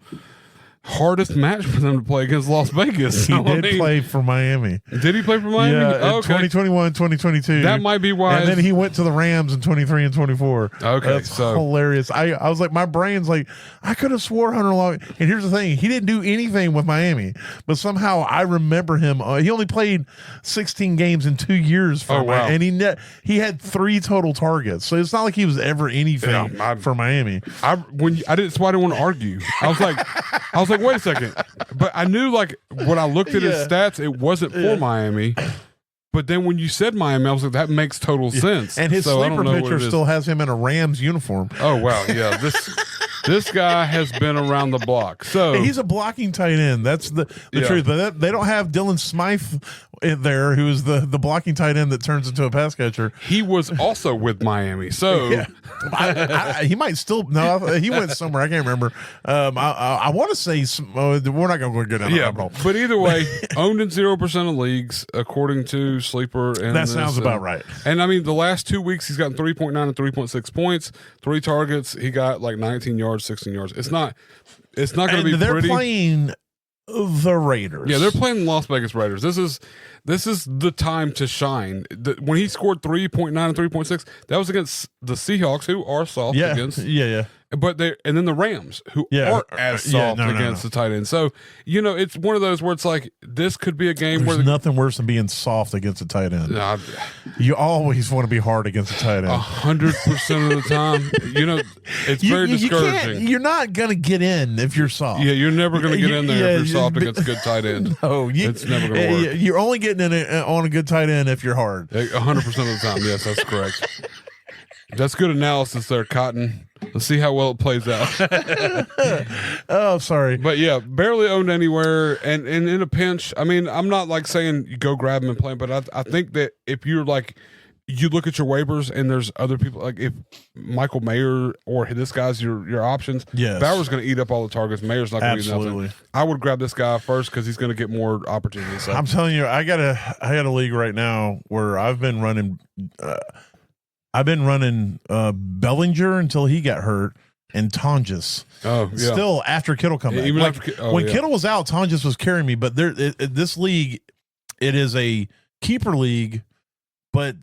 hardest match for them to play against Las Vegas. He did play for Miami. Did he play for Miami? Yeah, in 2021, 2022. That might be why. And then he went to the Rams in 23 and 24. Okay, that's hilarious. I was like, my brain's like, I could have swore Hunter Long. And here's the thing: he didn't do anything with Miami, but somehow I remember him. He only played 16 games in 2 years for Miami, and he had 3 total targets. So it's not like he was ever anything for Miami. That's why I didn't want to argue. I was like, wait a second. But I knew, like, when I looked at his stats, it wasn't for Miami. But then when you said Miami, I was like, that makes total sense. And his sleeper pitcher still has him in a Rams uniform. Oh, wow. Yeah. This guy has been around the block. So he's a blocking tight end. That's the truth. But they don't have Dylan Smythe in there, who is the blocking tight end that turns into a pass catcher. He was also with Miami. So he might still. No, he went somewhere. I can't remember. I want to say we're not going to go down that road. But either way, owned in 0% of leagues, according to Sleeper. And that sounds about right. And I mean, the last 2 weeks, he's gotten 3.9 and 3.6 points, 3 targets. He got like 19 yards, 16 yards. It's not going to be they're pretty. Playing the Raiders. Yeah, they're playing the Las Vegas Raiders. This is the time to shine. When he scored 3.9 and 3.6, that was against the Seahawks, who are soft against. Yeah. But and then the Rams, who aren't as soft against the tight end. So, it's one of those where it's like, this could be a game There's where nothing worse than being soft against a tight end. You always want to be hard against a tight end. 100% of the time. It's very discouraging. You're not going to get in if you're soft. Yeah, you're never going to get in there if you're soft against a good tight end. No, it's never going to work. You're only getting in on a good tight end if you're hard. 100% of the time. Yes, that's correct. That's good analysis there, Cotton. Let's see how well it plays out. Oh, sorry. But yeah, barely owned anywhere. And in a pinch, I mean, I'm not like saying you go grab him and play him, but I think that if you're like, you look at your waivers and there's other people, like if Michael Mayer or this guy's your options, Bauer's going to eat up all the targets. Mayer's not going to eat nothing. I would grab this guy first because he's going to get more opportunities. So. I'm telling you, I got a league right now where I've been running Bellinger until he got hurt, and Tonjes. Oh, yeah. Still after Kittle come back. Even Like, after, when Kittle was out, Tonjes was carrying me. But this league, it is a keeper league, but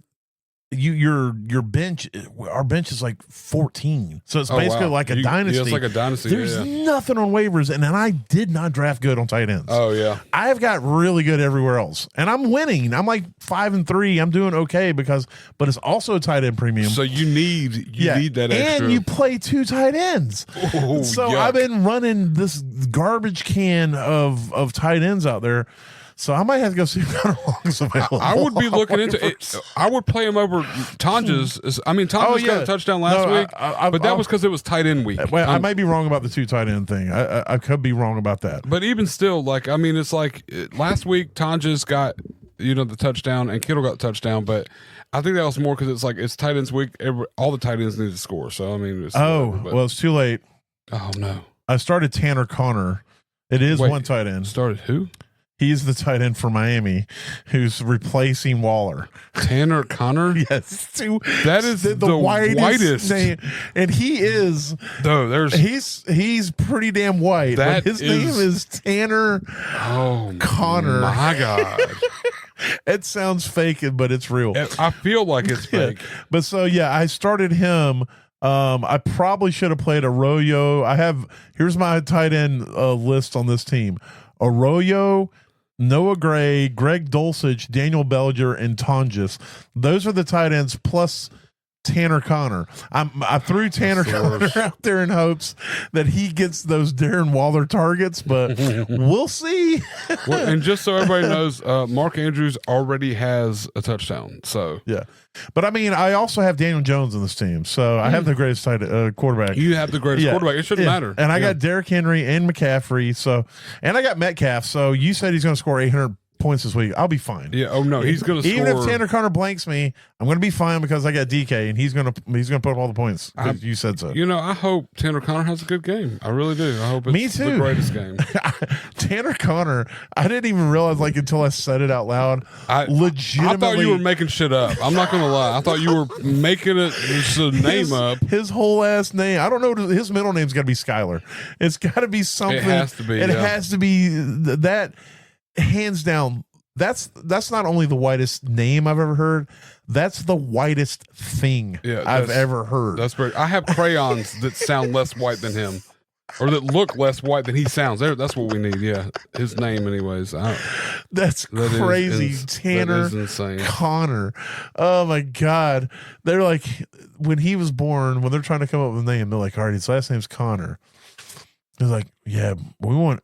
your bench, our bench is like 14, so it's basically like a dynasty. Yeah, it's like a dynasty. There's nothing on waivers, and then I did not draft good on tight ends. Oh yeah, I've got really good everywhere else, and I'm winning. I'm like 5-3. I'm doing okay but it's also a tight end premium. So you need that extra, and you play 2 tight ends. Oh, so yuck. I've been running this garbage can of tight ends out there. So I might have to go see if Connor Long's available. I would be looking into it. I would play him over Tonjes. I mean, Tonjes got a touchdown last week, but that was because it was tight end week. Well, I might be wrong about the 2 tight end thing. I could be wrong about that. But even still, like, I mean, it's like last week Tonjes got the touchdown and Kittle got the touchdown, but I think that was more because it's tight ends week. All the tight ends need to score. So I mean, it's too late. Oh no! I started Tanner Connor. It is one tight end. Started who? He's the tight end for Miami, who's replacing Waller. Tanner Connor? Yes. That is the whitest name. And he is. No, he's pretty damn white. But his name is Tanner Connor. My God. It sounds fake, but it's real. I feel like it's fake. But so, I started him. I probably should have played Arroyo. Here's my tight end list on this team. Arroyo, Noah Gray, Greg Dulcich, Daniel Bellinger, and Tonjes. Those are the tight ends plus Tanner Connor. I threw Tanner Connor out there in hopes that he gets those Darren Waller targets, but we'll see. Well, and just so everybody knows, Mark Andrews already has a touchdown. So yeah. But I mean, I also have Daniel Jones in this team, so I have the greatest quarterback. You have the greatest quarterback. It shouldn't matter. And I got Derrick Henry and McCaffrey, and I got Metcalf. So you said he's going to score 800 points this week. I'll be fine. Yeah. Oh no, he's going to score. Even if Tanner Connor blanks me, I'm going to be fine because I got DK and he's going to put up all the points. You said so. I hope Tanner Connor has a good game. I really do. I hope it's me too. The greatest game. Tanner Connor, I didn't even realize until I said it out loud. Legitimately, I thought you were making shit up. I'm not going to lie. I thought you were making it just a name up. His whole ass name. I don't know. His middle name's got to be Skyler. It's got to be something. It has to be. It has to be that. Hands down. That's not only the whitest name I've ever heard. That's the whitest thing I've ever heard. That's great. I have crayons that sound less white than him, or that look less white than he sounds. That's what we need. Yeah, his name, anyways. That's crazy. Tanner Connor. Oh my God! They're like, when he was born, when they're trying to come up with a name, they're like, all right, his last name's Connor. They're like, yeah, we want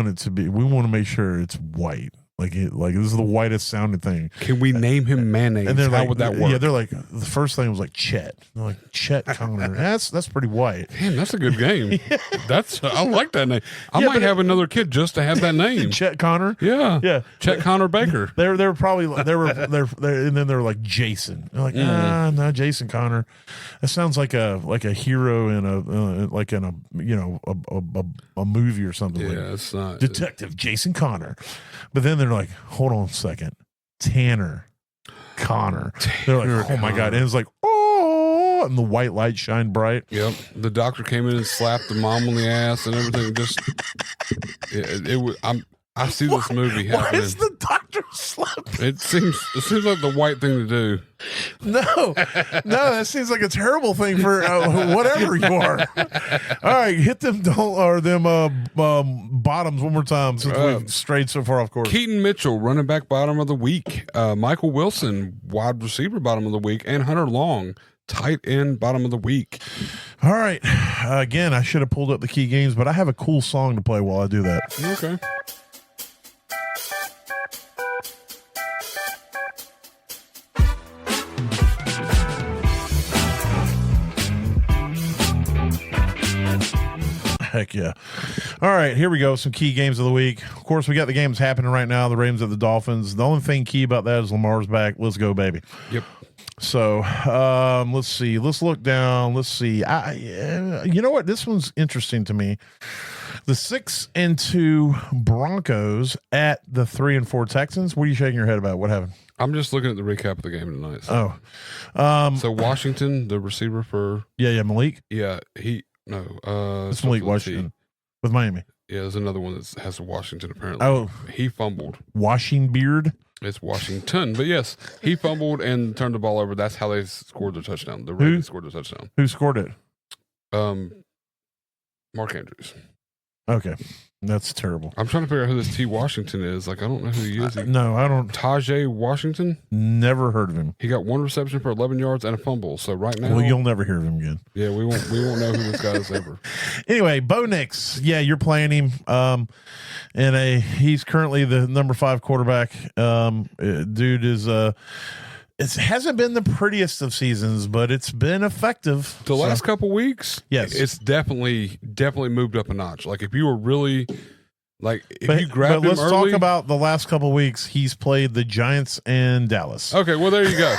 it to be. We want to make sure it's white. Like this is the whitest sounding thing. Can we name him Mayonnaise? And they're How would that work? Yeah, they're like, the first thing was like Chet. They're like, Chet Connor. That's pretty white. Damn, that's a good game. I like that name. I might have another kid just to have that name. Chet Connor. Yeah. Chet Connor Baker. They were probably and then they were like Jason. They're like, no, Jason Connor. That sounds like a hero in a movie or something. Yeah, it's not Detective Jason Connor. But then they're like, hold on a second, Tanner Connor. They're like, oh my God. And it's like, oh, and the white light shined bright. Yep. The doctor came in and slapped the mom on the ass and everything. Just, I see this movie happening. Why is the doctor slapping? It seems like the white thing to do. No, that seems like a terrible thing for whatever you are. All right, hit them bottoms one more time since we've strayed so far off course. Keaton Mitchell, running back bottom of the week. Michael Wilson, wide receiver bottom of the week, and Hunter Long, tight end bottom of the week. All right, again, I should have pulled up the key games, but I have a cool song to play while I do that. Okay. Heck yeah. All right, here we go. Some key games of the week. Of course, we got the games happening right now. The Ravens at the Dolphins. The only thing key about that is Lamar's back. Let's go, baby. Yep. So let's see. Let's look down. Let's see. You know what? This one's interesting to me. The 6-2 Broncos at the 3-4 Texans. What are you shaking your head about? What happened? I'm just looking at the recap of the game tonight. So. So Washington, the receiver for Malik. Yeah, No. It's Malik Washington with Miami. Yeah, there's another one that has Washington apparently. Oh, he fumbled. Washing Beard. It's Washington, but yes, he fumbled and turned the ball over. That's how they scored their touchdown. The Ravens scored their touchdown. Who scored it? Mark Andrews. Okay, that's terrible. I'm trying to figure out who this T. Washington is. Like, I don't know who he is. No, I don't. Tajay Washington? Never heard of him. He got 1 reception for 11 yards and a fumble. So right now, well, you'll never hear of him again. Yeah, we won't know who this guy is ever. Anyway, Bo Nix. Yeah, you're playing him. He's currently the number 5 quarterback. Dude is it hasn't been the prettiest of seasons, but it's been effective. The last couple weeks, yes, it's definitely moved up a notch. Like if you were really if you grabbed him let's early, talk about the last couple weeks. He's played the Giants and Dallas. Okay, well there you go.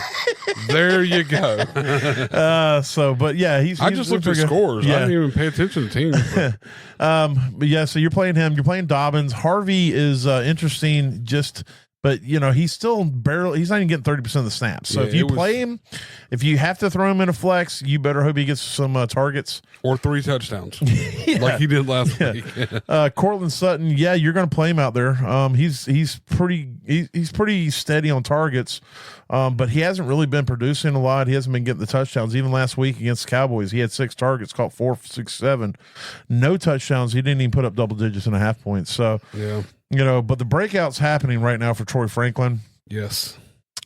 There you go. But yeah, I just looked at scores. Yeah. I didn't even pay attention to teams. But yeah, so you're playing him. You're playing Dobbins. Harvey is interesting. But he's still he's not even getting 30% of the snaps. So if you play him, if you have to throw him in a flex, you better hope he gets some targets or 3 touchdowns, like he did last week. Cortland Sutton, yeah, you're going to play him out there. He's pretty steady on targets, but he hasn't really been producing a lot. He hasn't been getting the touchdowns. Even last week against the Cowboys, he had 6 targets, caught 4 for 6-7, no touchdowns. He didn't even put up double digits and a half points. So yeah. But the breakout's happening right now for Troy Franklin. Yes.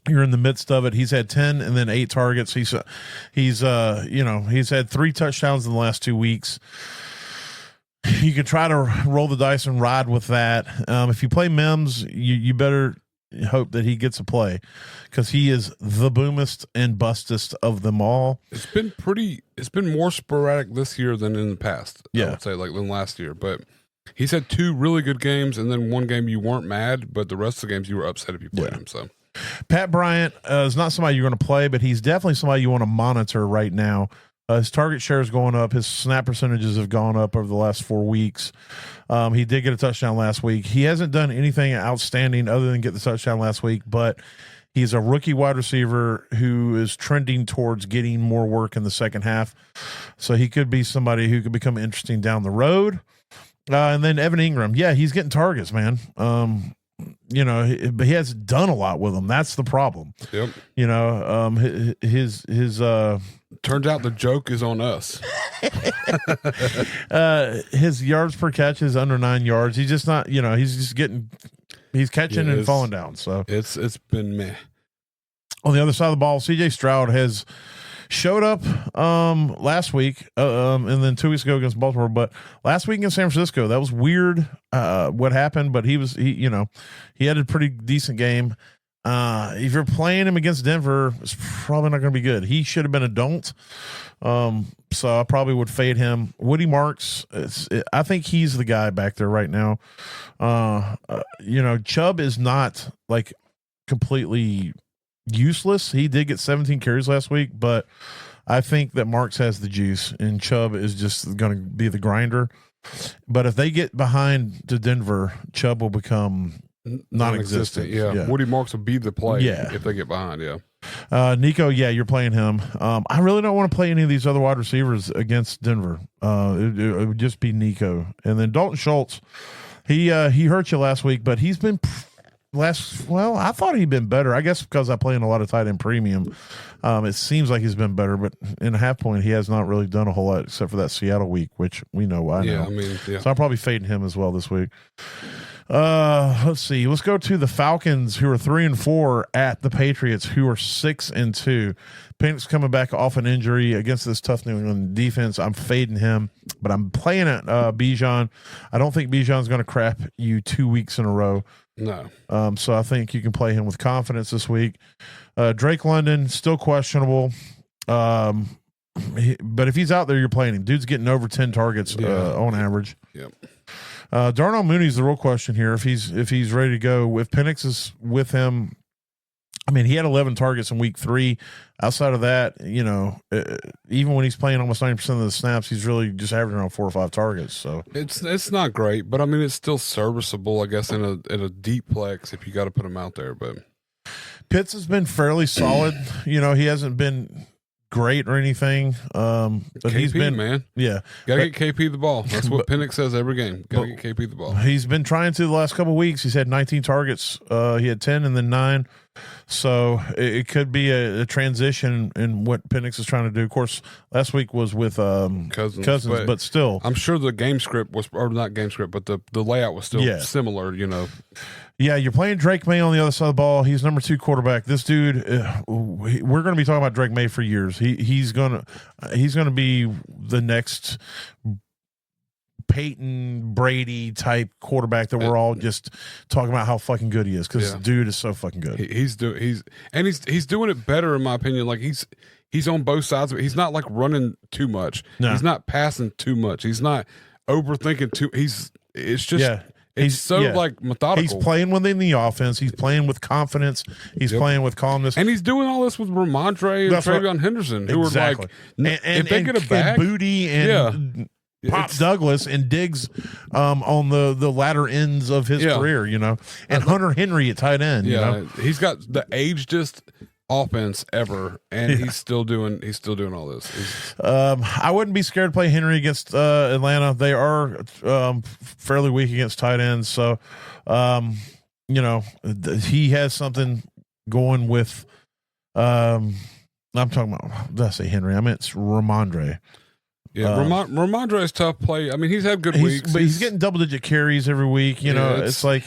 You're in the midst of it. He's had 10 and then 8 targets. He's had 3 touchdowns in the last 2 weeks. You can try to roll the dice and ride with that. If you play Mims, you better hope that he gets a play because he is the boomest and bustest of them all. It's been more sporadic this year than in the past. Yeah. I would say than last year, but he's had 2 really good games, and then 1 game you weren't mad, but the rest of the games you were upset if you played him. So, Pat Bryant is not somebody you're going to play, but he's definitely somebody you want to monitor right now. His target share is going up. His snap percentages have gone up over the last 4 weeks. He did get a touchdown last week. He hasn't done anything outstanding other than get the touchdown last week, but he's a rookie wide receiver who is trending towards getting more work in the second half. So he could be somebody who could become interesting down the road. And then Evan Ingram, yeah, he's getting targets, man. But he hasn't done a lot with them. That's the problem. Yep. His turns out the joke is on us. His yards per catch is under 9 yards. He's just not, he's catching and falling down. So it's been meh. On the other side of the ball, CJ Stroud has showed up last week and then 2 weeks ago against Baltimore, but last week in San Francisco, that was weird what happened, but he had a pretty decent game. If you're playing him against Denver, it's probably not going to be good. He should have been a don't. So I probably would fade him. Woody Marks, I think he's the guy back there right now. Chubb is not like completely useless. He did get 17 carries last week, but I think that Marks has the juice and Chubb is just going to be the grinder. But if they get behind to Denver, Chubb will become non-existent. Yeah. Woody Marks will be the play if they get behind. Yeah. Nico, you're playing him. I really don't want to play any of these other wide receivers against Denver. It would just be Nico. And then Dalton Schultz, he hurt you last week, but he's been I thought he'd been better. I guess because I play in a lot of tight end premium. It seems like he's been better, but in a half point, he has not really done a whole lot except for that Seattle week, which we know. I know. So I'm probably fading him as well this week. Let's see. Let's go to the Falcons, who are 3-4 at the Patriots, who are 6-2. Penix coming back off an injury against this tough New England defense. I'm fading him, but I'm playing at Bijan. I don't think Bijan's going to crap you 2 weeks in a row. No. So I think you can play him with confidence this week. Drake London, still questionable. But if he's out there, you're playing him. Dude's getting over 10 targets on average. Yep. Darnell Mooney's the real question here. If he's ready to go, if Penix is with him, I mean, he had 11 targets in week 3. Outside of that, even when he's playing almost 90% of the snaps, he's really just averaging around 4 or 5 targets. So it's not great, but I mean, it's still serviceable, I guess, in a deep plex if you got to put him out there. But Pitts has been fairly solid. He hasn't been great or anything. But KP, he's been, man. yeah, Gotta get KP the ball. That's what Penix says every game. Gotta get KP the ball. he's been trying to the last couple of weeks. He's had 19 targets. He had 10 and then 9. So it could be a transition in what Penix is trying to do. Of course, last week was with Cousins, but still, I'm sure the game script was, or not game script, but the layout was still similar. You know, yeah, you're playing Drake May on the other side of the ball. He's number 2 quarterback. This dude, we're going to be talking about Drake May for years. He's gonna be the next Peyton Brady type quarterback that we're all just talking about how fucking good he is, because dude is so fucking good. He's doing it better in my opinion. Like he's on both sides of it. He's not like running too much. No. He's not passing too much. He's not overthinking too. It's so like methodical. He's playing within the offense. He's playing with confidence. He's playing with calmness. And he's doing all this with Ramondre and TreVeyon Henderson, who are like, if they get a bag, Booty and Pop Douglas and Diggs on the latter ends of his career, you know, and Hunter Henry at tight end. You know? He's got the agedest offense ever, and he's still doing all this. I wouldn't be scared to play Henry against Atlanta. They are fairly weak against tight ends, so you know, he has something going with. I'm talking about. Did I say Henry? I meant Ramondre. Yeah, Ramondre is tough play. I mean, he's had good weeks, but he's getting double-digit carries every week. You know, it's like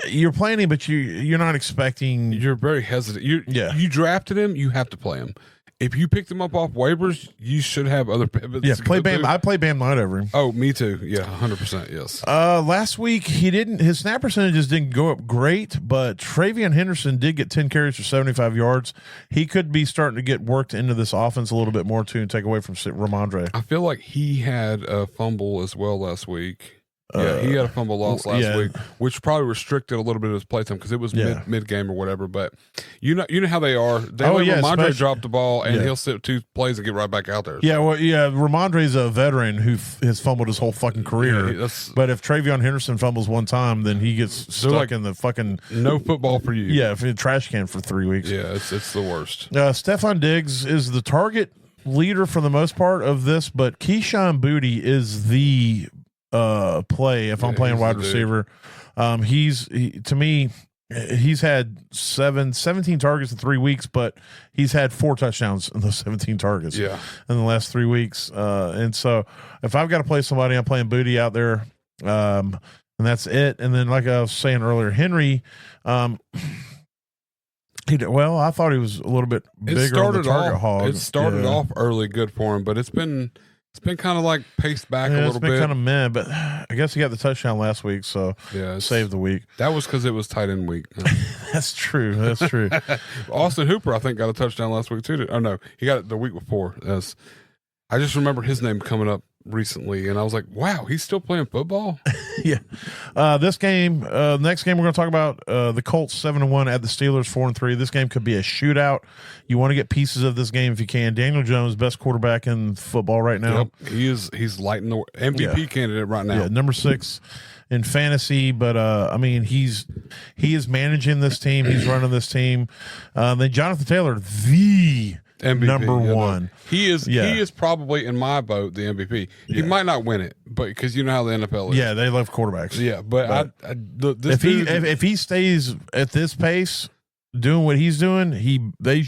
you're playing him, but you're not expecting. You're very hesitant. You drafted him, you have to play him. If you picked him up off waivers, you should have other pivots. Yeah, play Bam. I play Bam Knight over him. Oh, me too. Yeah, 100%. Yes. Last week his snap percentages didn't go up great, but TreVeyon Henderson did get 10 carries for 75 yards. He could be starting to get worked into this offense a little bit more too, and take away from Ramondre. I feel like he had a fumble as well last week. Yeah, he had a fumble loss last week, which probably restricted a little bit of his playtime because it was mid game or whatever. But you know how they are. They let Ramondre drop the ball and he'll sit 2 plays and get right back out there. Yeah, Ramondre's a veteran who has fumbled his whole fucking career. But if TreVeyon Henderson fumbles one time, then he gets stuck in the fucking no football for you. Yeah, in a trash can for 3 weeks. Yeah, it's the worst. Stephon Diggs is the target leader for the most part of this, but Keyshawn Booty is the play if I'm playing wide receiver. To me, he's had 17 targets in 3 weeks, but he's had 4 touchdowns in those 17 targets in the last 3 weeks. And so if I've got to play somebody, I'm playing Booty out there. And that's it. And then, like I was saying earlier, Henry, I thought he was a little bit bigger on the target hog. It started off early good for him, but it's been kind of like paced back a little bit. It's been kind of meh, but I guess he got the touchdown last week, so saved the week. That was because it was tight end week. That's true. Austin Hooper, I think, got a touchdown last week too. Oh no, he got it the week before. I just remember his name coming up recently, and I was like, wow, he's still playing football. Yeah. This game, next game we're going to talk about, the Colts 7-1 at the Steelers 4-3. This game could be a shootout. You want to get pieces of this game if you can. Daniel Jones, best quarterback in football right now. Yep. He's lighting the MVP candidate right now. Yeah, number 6 in fantasy, but I mean, he is managing this team. He's running this team. Then Jonathan Taylor, the MVP, number 1. He is probably, in my boat, the MVP. He might not win it, but because you know how the NFL is. Yeah, they love quarterbacks. Yeah, but if he stays at this pace doing what he's doing, they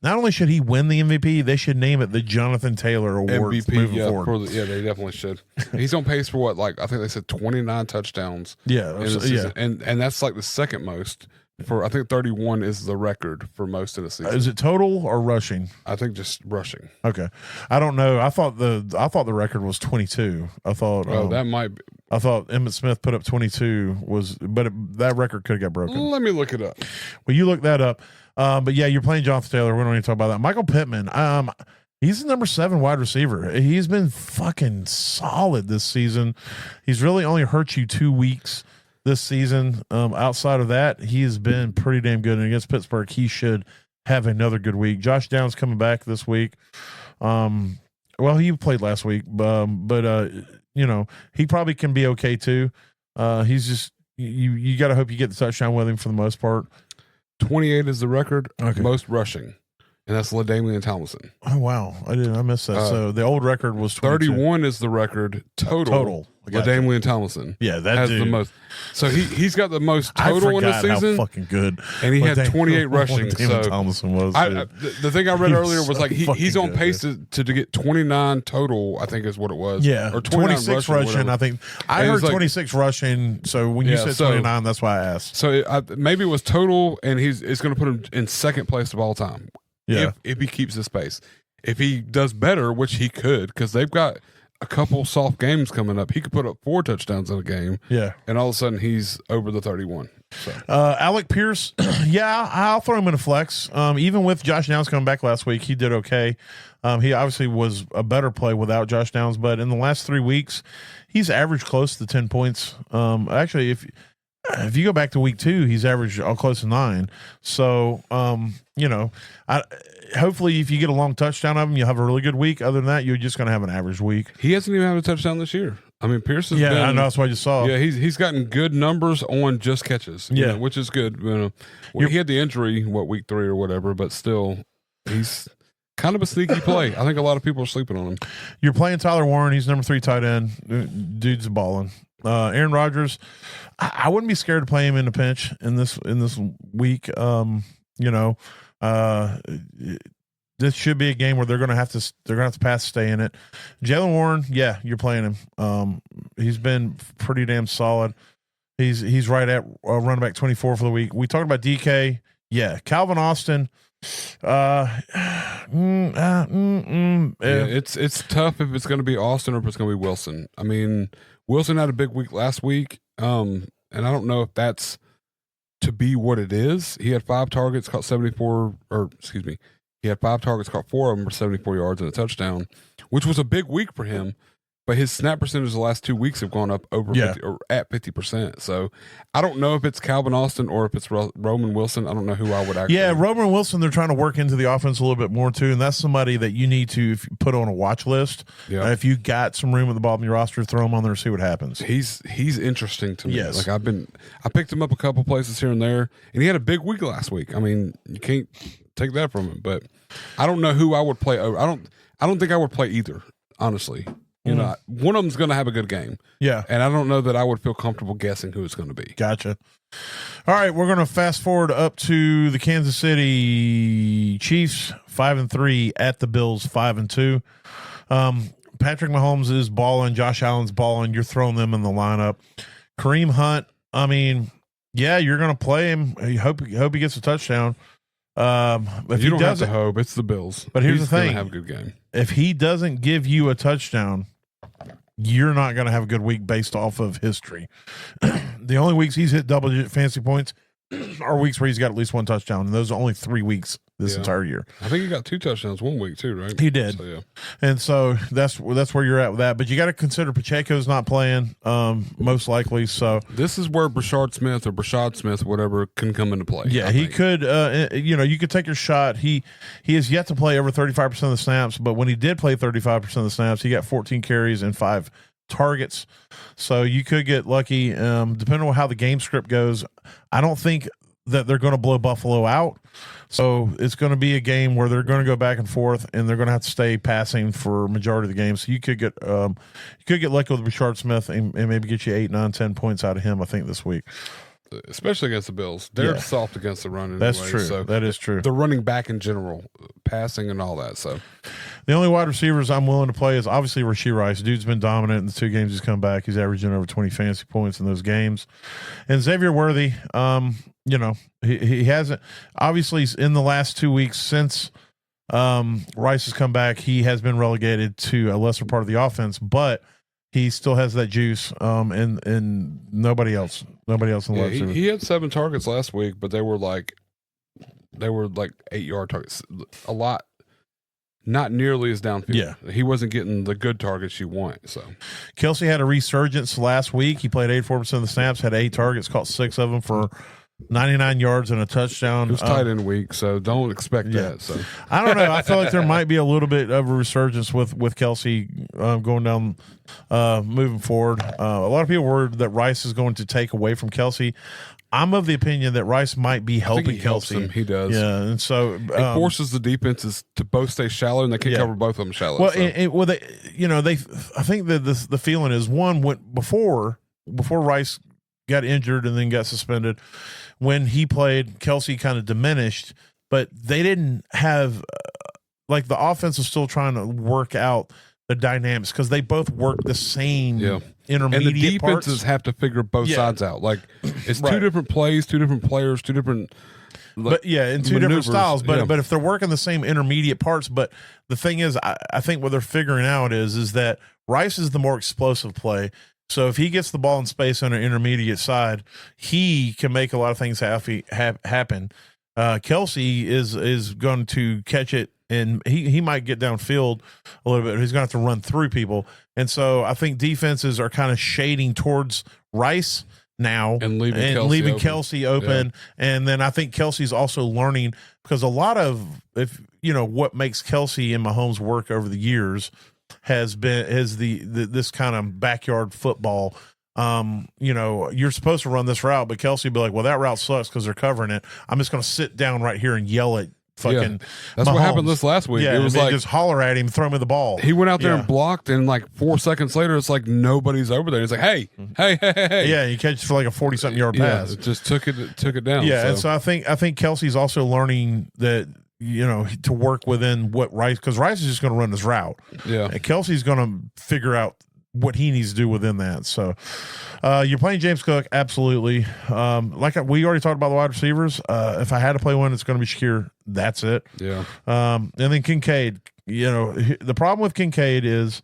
not only should he win the MVP, they should name it the Jonathan Taylor Award MVP, moving forward. They definitely should. He's on pace for what, like I think they said 29 touchdowns. And that's like the second most. For I think 31 is the record for most of the season. Is it total or rushing? I think just rushing. Okay, I don't know. I thought the record was 22. I thought that might be. I thought Emmitt Smith put up 22 that record could have got broken. Let me look it up. Well, you look that up. But yeah, you're playing Jonathan Taylor. We don't need to talk about that. Michael Pittman. He's the number 7 wide receiver. He's been fucking solid this season. He's really only hurt you 2 weeks this season. Outside of that, he has been pretty damn good. And against Pittsburgh, he should have another good week. Josh Downs coming back this week. He played last week, but he probably can be okay too. He's just you got to hope you get the touchdown with him for the most part. 28 is the record. Okay. Most rushing. and that's LaDainian Tomlinson. Oh wow, I missed that. So the old record was 22. 31 is the record total. LaDainian Tomlinson, yeah, that has dude. the most. So he's got the most I total in the forgot season. how fucking good. And he had 28 rushing. David So Tomlinson was. the thing I read earlier was so like he's on fucking pace good, to get 29 total. I think is what it was. Yeah, or 26 rushing. I think I And heard it's like- 26 rushing. So when you said 29, that's why I asked. So maybe it was total, and it's going to put him in second place of all time. Yeah, if he keeps his pace. If he does better, which he could, because they've got a couple soft games coming up, he could put up 4 touchdowns in a game. yeah. And all of a sudden he's over the 31. So Alec Pierce, yeah, I'll throw him in a flex. Even with Josh Downs coming back last week, he did okay. He obviously was a better play without Josh Downs, but in the last 3 weeks, he's averaged close to 10 points. Actually, if you go back to week 2, he's averaged close to 9. So, hopefully if you get a long touchdown of him, you'll have a really good week. Other than that, you're just going to have an average week. he hasn't even had a touchdown this year. I mean, Pierce has Yeah, been, I know. That's what I just saw. Yeah, he's gotten good numbers on just catches. Yeah. Which is good. He had the injury, week 3 or whatever, but still, he's kind of a sneaky play. I think a lot of people are sleeping on him. You're playing Tyler Warren. He's number 3 tight end. Dude's balling. Aaron Rodgers, I wouldn't be scared to play him in a pinch in this week. This should be a game where they're going to have to pass, stay in it. Jaylen Warren, yeah, you're playing him. He's been pretty damn solid. He's right at running back 24 for the week. We talked about DK. Yeah, Calvin Austin. It's tough if it's going to be Austin or if it's going to be Wilson. I mean, Wilson had a big week last week, and I don't know if that's to be what it is. He had 5 targets, caught 74, or excuse me, he had 5 targets, caught 4 of them for 74 yards and a touchdown, which was a big week for him. But his snap percentage the last 2 weeks have gone up over 50, or at 50%. So I don't know if it's Calvin Austin or if it's Roman Wilson. I don't know who I would actually. Yeah, Roman Wilson, they're trying to work into the offense a little bit more too, and that's somebody that you need to put on a watch list. Yeah. If you got some room at the bottom of your roster, throw him on there and see what happens. He's interesting to me. Yes. Like I picked him up a couple places here and there, and he had a big week last week. I mean, you can't take that from him. But I don't know who I would play over. I don't think I would play either, honestly. You know, one of them's going to have a good game. Yeah. And I don't know that I would feel comfortable guessing who it's going to be. Gotcha. All right, we're going to fast forward up to the Kansas City Chiefs, 5-3 at the Bills, 5-2. Patrick Mahomes is balling. Josh Allen's balling. You're throwing them in the lineup. Kareem Hunt, I mean, yeah, you're going to play him. You hope he gets a touchdown. If you don't have to hope. It's the Bills. But here's He's the thing. Have a good game. If he doesn't give you a touchdown, you're not going to have a good week based off of history. The only weeks he's hit double-digit fantasy points are weeks where he's got at least 1 touchdown, and those are only 3 weeks this entire year. I think he got 2 touchdowns 1 week too, right? He did. So, yeah. And so that's where you're at with that. But you got to consider Pacheco's not playing, most likely. So This is where Brashard Smith, whatever, can come into play. yeah, he could. You could take your shot. He has yet to play over 35% of the snaps, but when he did play 35% of the snaps, he got 14 carries and 5 targets. So you could get lucky. Depending on how the game script goes, I don't think that they're going to blow Buffalo out. So it's going to be a game where they're going to go back and forth, and they're going to have to stay passing for a majority of the game. So you could get lucky with Richard Smith and maybe get you 8, 9, 10 points out of him, I think, this week. Especially against the Bills. They're soft against the run anyway. That's true. So that is true. The running back in general, passing and all that. So the only wide receivers I'm willing to play is obviously Rashee Rice. Dude's been dominant in the 2 games he's come back. He's averaging over 20 fantasy points in those games. And Xavier Worthy, he hasn't – obviously in the last 2 weeks since Rice has come back, he has been relegated to a lesser part of the offense, but he still has that juice, and nobody else in the wide receiver. He had 7 targets last week, but they were like 8-yard targets. A lot, not nearly as downfield. Yeah. He wasn't getting the good targets you want. So Kelsey had a resurgence last week. He played 84% of the snaps, had 8 targets, caught 6 of them for 99 yards and a touchdown. It was tight end week, so don't expect that. So I don't know. I feel like there might be a little bit of a resurgence with Kelsey going down, moving forward. A lot of people worried that Rice is going to take away from Kelsey. I'm of the opinion that Rice might be helping he helps Kelsey. him. He does. Yeah, and so it forces the defenses to both stay shallow, and they can cover both of them shallow. Well, so. I think that the feeling is one went before Rice got injured and then got suspended. When he played, Kelsey kind of diminished, but they didn't have like the offense is still trying to work out the dynamics because they both work the same intermediate and the defenses parts. have to figure both sides out. Like it's two different plays, two different players, two different. But in two different styles. But if they're working the same intermediate parts, but the thing is, I think what they're figuring out is that Rice is the more explosive play. So if he gets the ball in space on an intermediate side, he can make a lot of things happen. Kelsey is going to catch it, and he might get downfield a little bit. He's going to have to run through people. And so I think defenses are kind of shading towards Rice now and leaving Kelsey open. And then I think Kelsey's also learning because a lot of what makes Kelsey and Mahomes work over the years has this kind of backyard football. You're supposed to run this route, but Kelsey be like, well, that route sucks because they're covering it. I'm just going to sit down right here and yell at fucking That's Mahomes. what happened this last week. Yeah, it was like just holler at him, throw me the ball. He went out there and blocked, and like 4 seconds later, it's like nobody's over there. He's like, hey. Yeah, he catches for like a 40-something yard pass. It just took it down. Yeah, and so I think Kelsey's also learning that to work within what Rice, because Rice is just going to run his route. Yeah, and Kelsey's going to figure out what he needs to do within that. So you're playing James Cook, absolutely. We already talked about the wide receivers. If I had to play one, it's going to be Shakir. That's it. Yeah. And then Kincaid. The problem with Kincaid is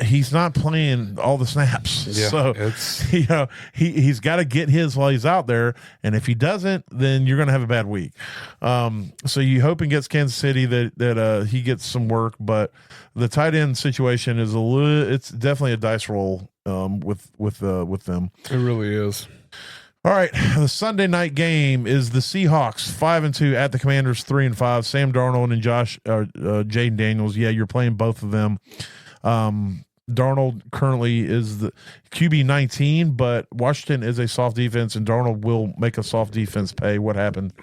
he's not playing all the snaps. Yeah, so he's got to get his while he's out there, and if he doesn't, then you're going to have a bad week. So you hope against Kansas City that he gets some work, but the tight end situation is it's definitely a dice roll with them. It really is. All right, the Sunday night game is the Seahawks 5-2 at the Commanders 3-5. Sam Darnold and Jaden Daniels. Yeah, you're playing both of them. Darnold currently is the QB 19, but Washington is a soft defense, and Darnold will make a soft defense pay. What happened?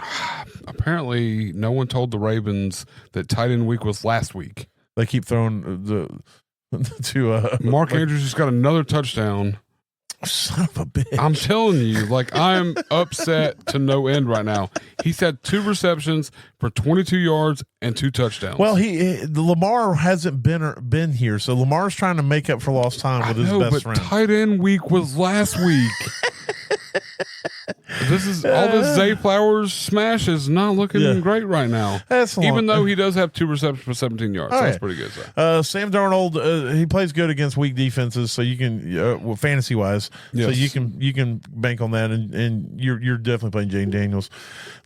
Apparently, no one told the Ravens that tight end week was last week. They keep throwing Mark Andrews just got another touchdown. Son of a bitch. I'm telling you, I'm upset to no end right now. He's had 2 receptions for 22 yards and 2 touchdowns. Well, Lamar hasn't been here, so Lamar's trying to make up for lost time with his best friend. Tight end week was last week. All this Zay Flowers smash is not looking great right now. Even though he does have 2 receptions for 17 yards. That's pretty good. Sam Darnold, he plays good against weak defenses, so you can fantasy wise, so you can bank on that, and you're definitely playing Jane Daniels.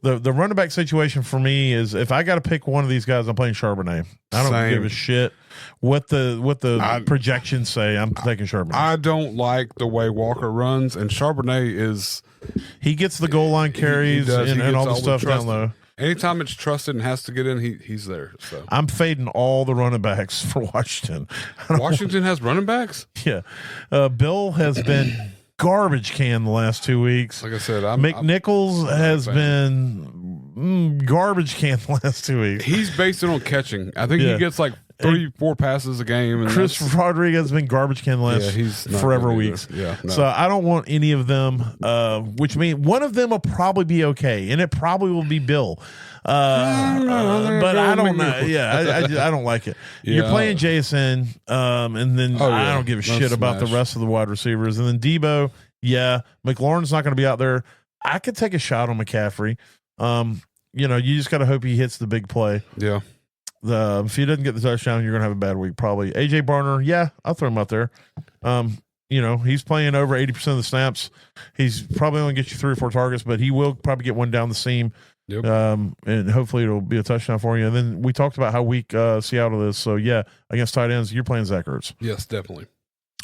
The running back situation for me is if I got to pick one of these guys, I'm playing Charbonnet. I don't give a shit what the projections say. I'm taking Charbonnet. I don't like the way Walker runs, and Charbonnet he gets the goal line carries and all the stuff down low. Anytime it's trusted and has to get in, he's there. So I'm fading all the running backs for Washington. Washington has running backs? Yeah. Bill has been garbage can the last 2 weeks. Like I said, McNichols has been garbage can the last 2 weeks. He's based it on catching. I think he gets 3-4 passes a game. And Chris Rodriguez has been garbage can the last forever weeks. Yeah, no. So I don't want any of them, which means one of them will probably be okay, and it probably will be Bill. But I don't know. Yeah, I don't like it. Yeah. You're playing Jason, and then I don't give a shit about the rest of the wide receivers. And then Debo, McLaurin's not going to be out there. I could take a shot on McCaffrey. You just got to hope he hits the big play. Yeah. If he doesn't get the touchdown, you're going to have a bad week probably. AJ Barner, I'll throw him out there. He's playing over 80% of the snaps. He's probably only get you 3 or 4 targets, but he will probably get one down the seam. Yep. And hopefully it'll be a touchdown for you. And then we talked about how weak Seattle is. So against tight ends, you're playing Zach Ertz. Yes, definitely.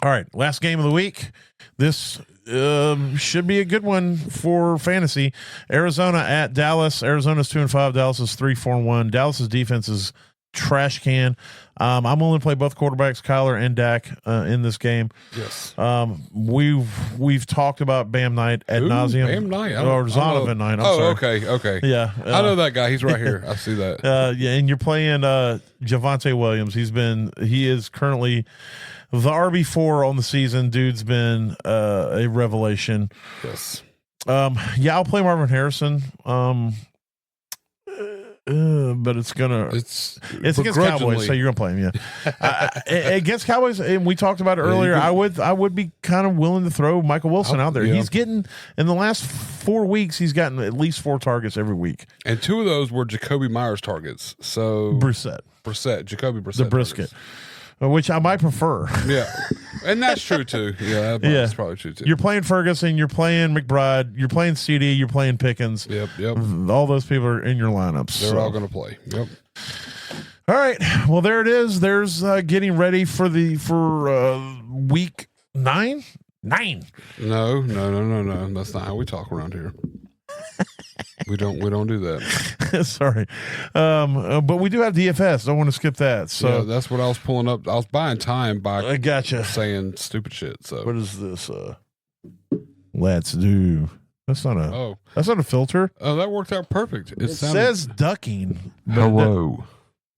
All right, last game of the week. This should be a good one for fantasy. Arizona at Dallas. Arizona's 2-5. Dallas is 3-4-1. Dallas's defense is trash can. I'm willing to play both quarterbacks, Kyler and Dak, in this game. Yes. We've talked about Bam Knight ad nauseum. Bam Knight? Or Zonovan Knight. I'm sorry. Okay. Yeah. I know that guy. He's right here. I see that. Yeah, and you're playing Javonte Williams. He is currently the RB4 on the season. Dude's been a revelation. Yes. I'll play Marvin Harrison. But it's against Cowboys, so you're gonna play him, yeah. Against Cowboys, and we talked about it earlier. I would be kind of willing to throw Michael Wilson out there. Yeah. He's getting in the last 4 weeks, he's gotten at least 4 targets every week, and 2 of those were Jacoby Myers targets. So Jacoby Brissett, the brisket. Which I might prefer. Yeah. And that's true too. Yeah, that's probably true too. You're playing Ferguson, you're playing McBride, you're playing CD, you're playing Pickens. Yep. All those people are in your lineups. They're all going to play. Yep. All right. Well, there it is. There's getting ready for week 9. 9. No. That's not how we talk around here. We don't do that. Sorry. But we do have DFS. Don't want to skip that. So yeah, that's what I was pulling up. I was buying time by I gotcha. saying stupid shit. So what is this? Let's do. That's not a filter. Oh, that worked out perfect. It says ducking. Hello.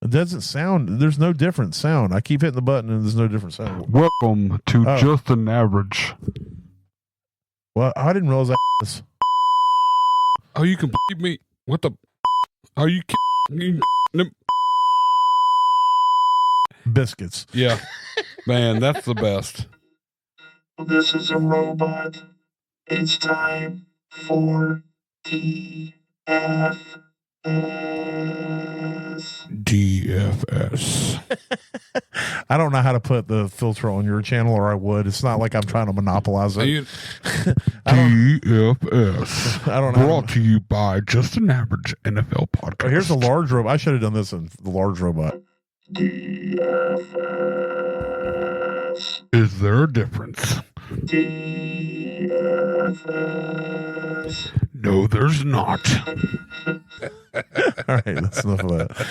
It doesn't sound. There's no different sound. I keep hitting the button and there's no different sound. Welcome to Just an Average. Well, I didn't realize that. Oh, you can believe me? What the? Are you kidding? Biscuits. Yeah. Man, that's the best. This is a robot. It's time for DFS. I don't know how to put the filter on your channel, or I would. It's not like I'm trying to monopolize it. DFS. I don't know. Brought to you by Just an Average NFL Podcast. Oh, here's a large robot. I should have done this in the large robot. DFS. Is there a difference? DFS. No, there's not. All right, that's enough of that.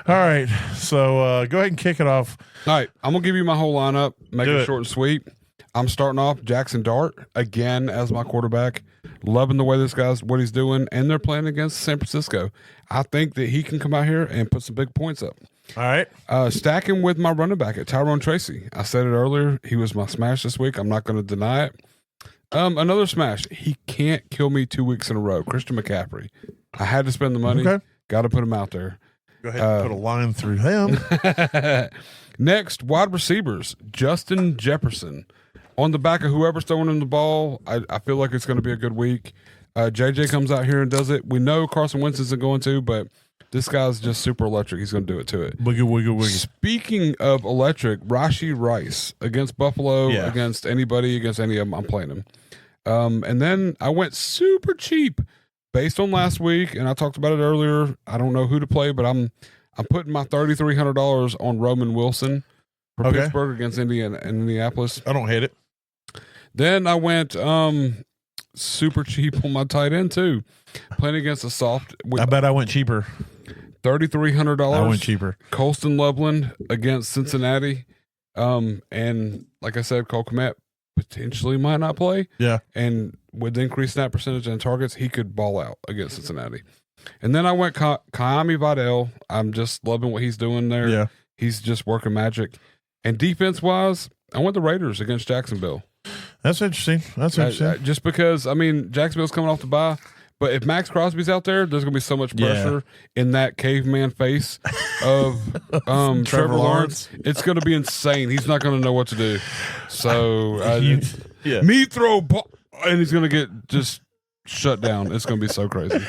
All right, so go ahead and kick it off. All right, I'm going to give you my whole lineup, make Do it it. short and sweet. I'm starting off Jackson Dart again as my quarterback. Loving the way what he's doing, and they're playing against San Francisco. I think that he can come out here and put some big points up. All right. Stacking with my running back at Tyrone Tracy. I said it earlier. He was my smash this week. I'm not going to deny it. Another smash. He can't kill me 2 weeks in a row. Christian McCaffrey. I had to spend the money. Okay. Got to put him out there. Go ahead and put a line through him. Next, wide receivers. Justin Jefferson. On the back of whoever's throwing him the ball, I feel like it's going to be a good week. JJ comes out here and does it. We know Carson Wentz isn't going to, but this guy's just super electric. He's going to do it to it. Wiggle, wiggle, wiggle. Speaking of electric, Rashee Rice against Buffalo, against anybody, against any of them, I'm playing him. And then I went super cheap based on last week, and I talked about it earlier. I don't know who to play, but I'm putting my $3,300 on Roman Wilson for Pittsburgh against Indianapolis. I don't hate it. Then I went super cheap on my tight end too, playing against a soft. I bet I went cheaper. $3,300. I went cheaper. Colston Loveland against Cincinnati, and like I said, Cole Kmet potentially might not play. Yeah, and with the increased snap percentage and targets, he could ball out against Cincinnati. And then I went Kiami Vidal. I'm just loving what he's doing there. Yeah, he's just working magic. And defense wise, I went the Raiders against Jacksonville. That's interesting. Just because, I mean, Jacksonville's coming off the bye, but if Max Crosby's out there, there's going to be so much pressure in that caveman face of Trevor Lawrence. It's going to be insane. He's not going to know what to do. So, me throw ball, and he's going to get just shut down. It's going to be so crazy.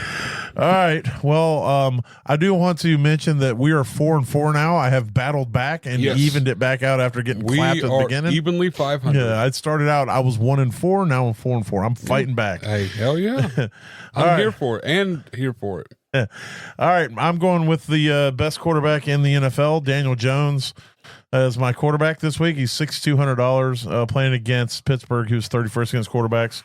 All right. Well, I do want to mention that we are 4-4 now. I have battled back and evened it back out after getting clapped at the beginning. Evenly 500. Yeah, I started out. I was 1-4. Now I'm 4-4. I'm fighting back. Hey, hell yeah! I'm here for it and here for it. All right, I'm going with the best quarterback in the NFL, Daniel Jones. as my quarterback this week. He's $6,200 playing against Pittsburgh, who's 31st against quarterbacks.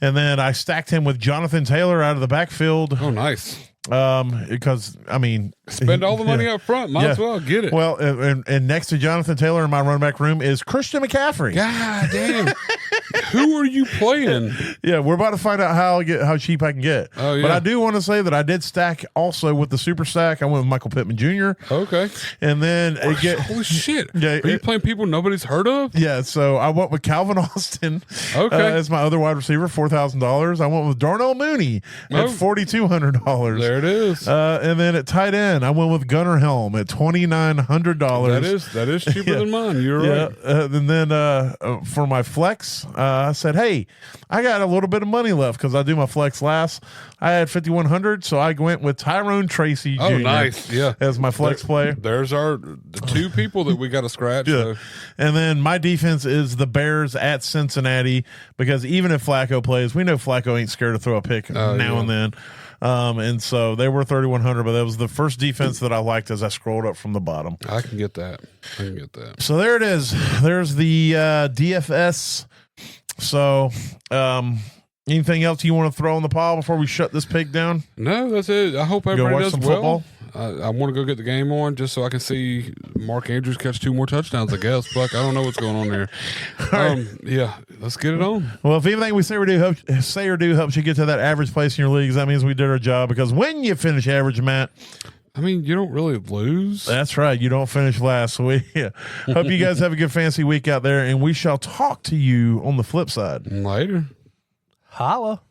And then I stacked him with Jonathan Taylor out of the backfield. Oh, nice. Because I mean, spend all the money up front. Might as well get it. Well, and next to Jonathan Taylor in my running back room is Christian McCaffrey. God damn. Who are you playing? Yeah, we're about to find out how cheap I can get. Oh, yeah. But I do want to say that I did stack also with the super stack. I went with Michael Pittman Jr. Okay. And then holy shit. Yeah, are you playing people nobody's heard of? Yeah, so I went with Calvin Austin as my other wide receiver, $4,000. I went with Darnell Mooney at $4,200. There it is. And then at tight end, I went with Gunnar Helm at $2,900. That is cheaper than mine. You're right. And then for my flex, I said, hey, I got a little bit of money left because I do my flex last. I had $5,100, so I went with Tyrone Tracy Jr. Nice. Yeah. As my flex player. There's the two people that we got to scratch. Yeah. So. And then my defense is the Bears at Cincinnati, because even if Flacco plays, we know Flacco ain't scared to throw a pick now and then. And so they were 3,100, but that was the first defense that I liked as I scrolled up from the bottom. I can get that. So there it is. There's the DFS. So, anything else you want to throw in the pile before we shut this pig down? No, that's it. I hope everybody does some well. football? I want to go get the game on just so I can see Mark Andrews catch 2 more touchdowns, I guess. Fuck, I don't know what's going on there. Yeah, let's get it on. Well, if anything we say or do helps you get to that average place in your leagues, that means we did our job, because when you finish average, Matt, I mean, you don't really lose. That's right. You don't finish last. So hope you guys have a good fancy week out there, and we shall talk to you on the flip side. Later. Holla.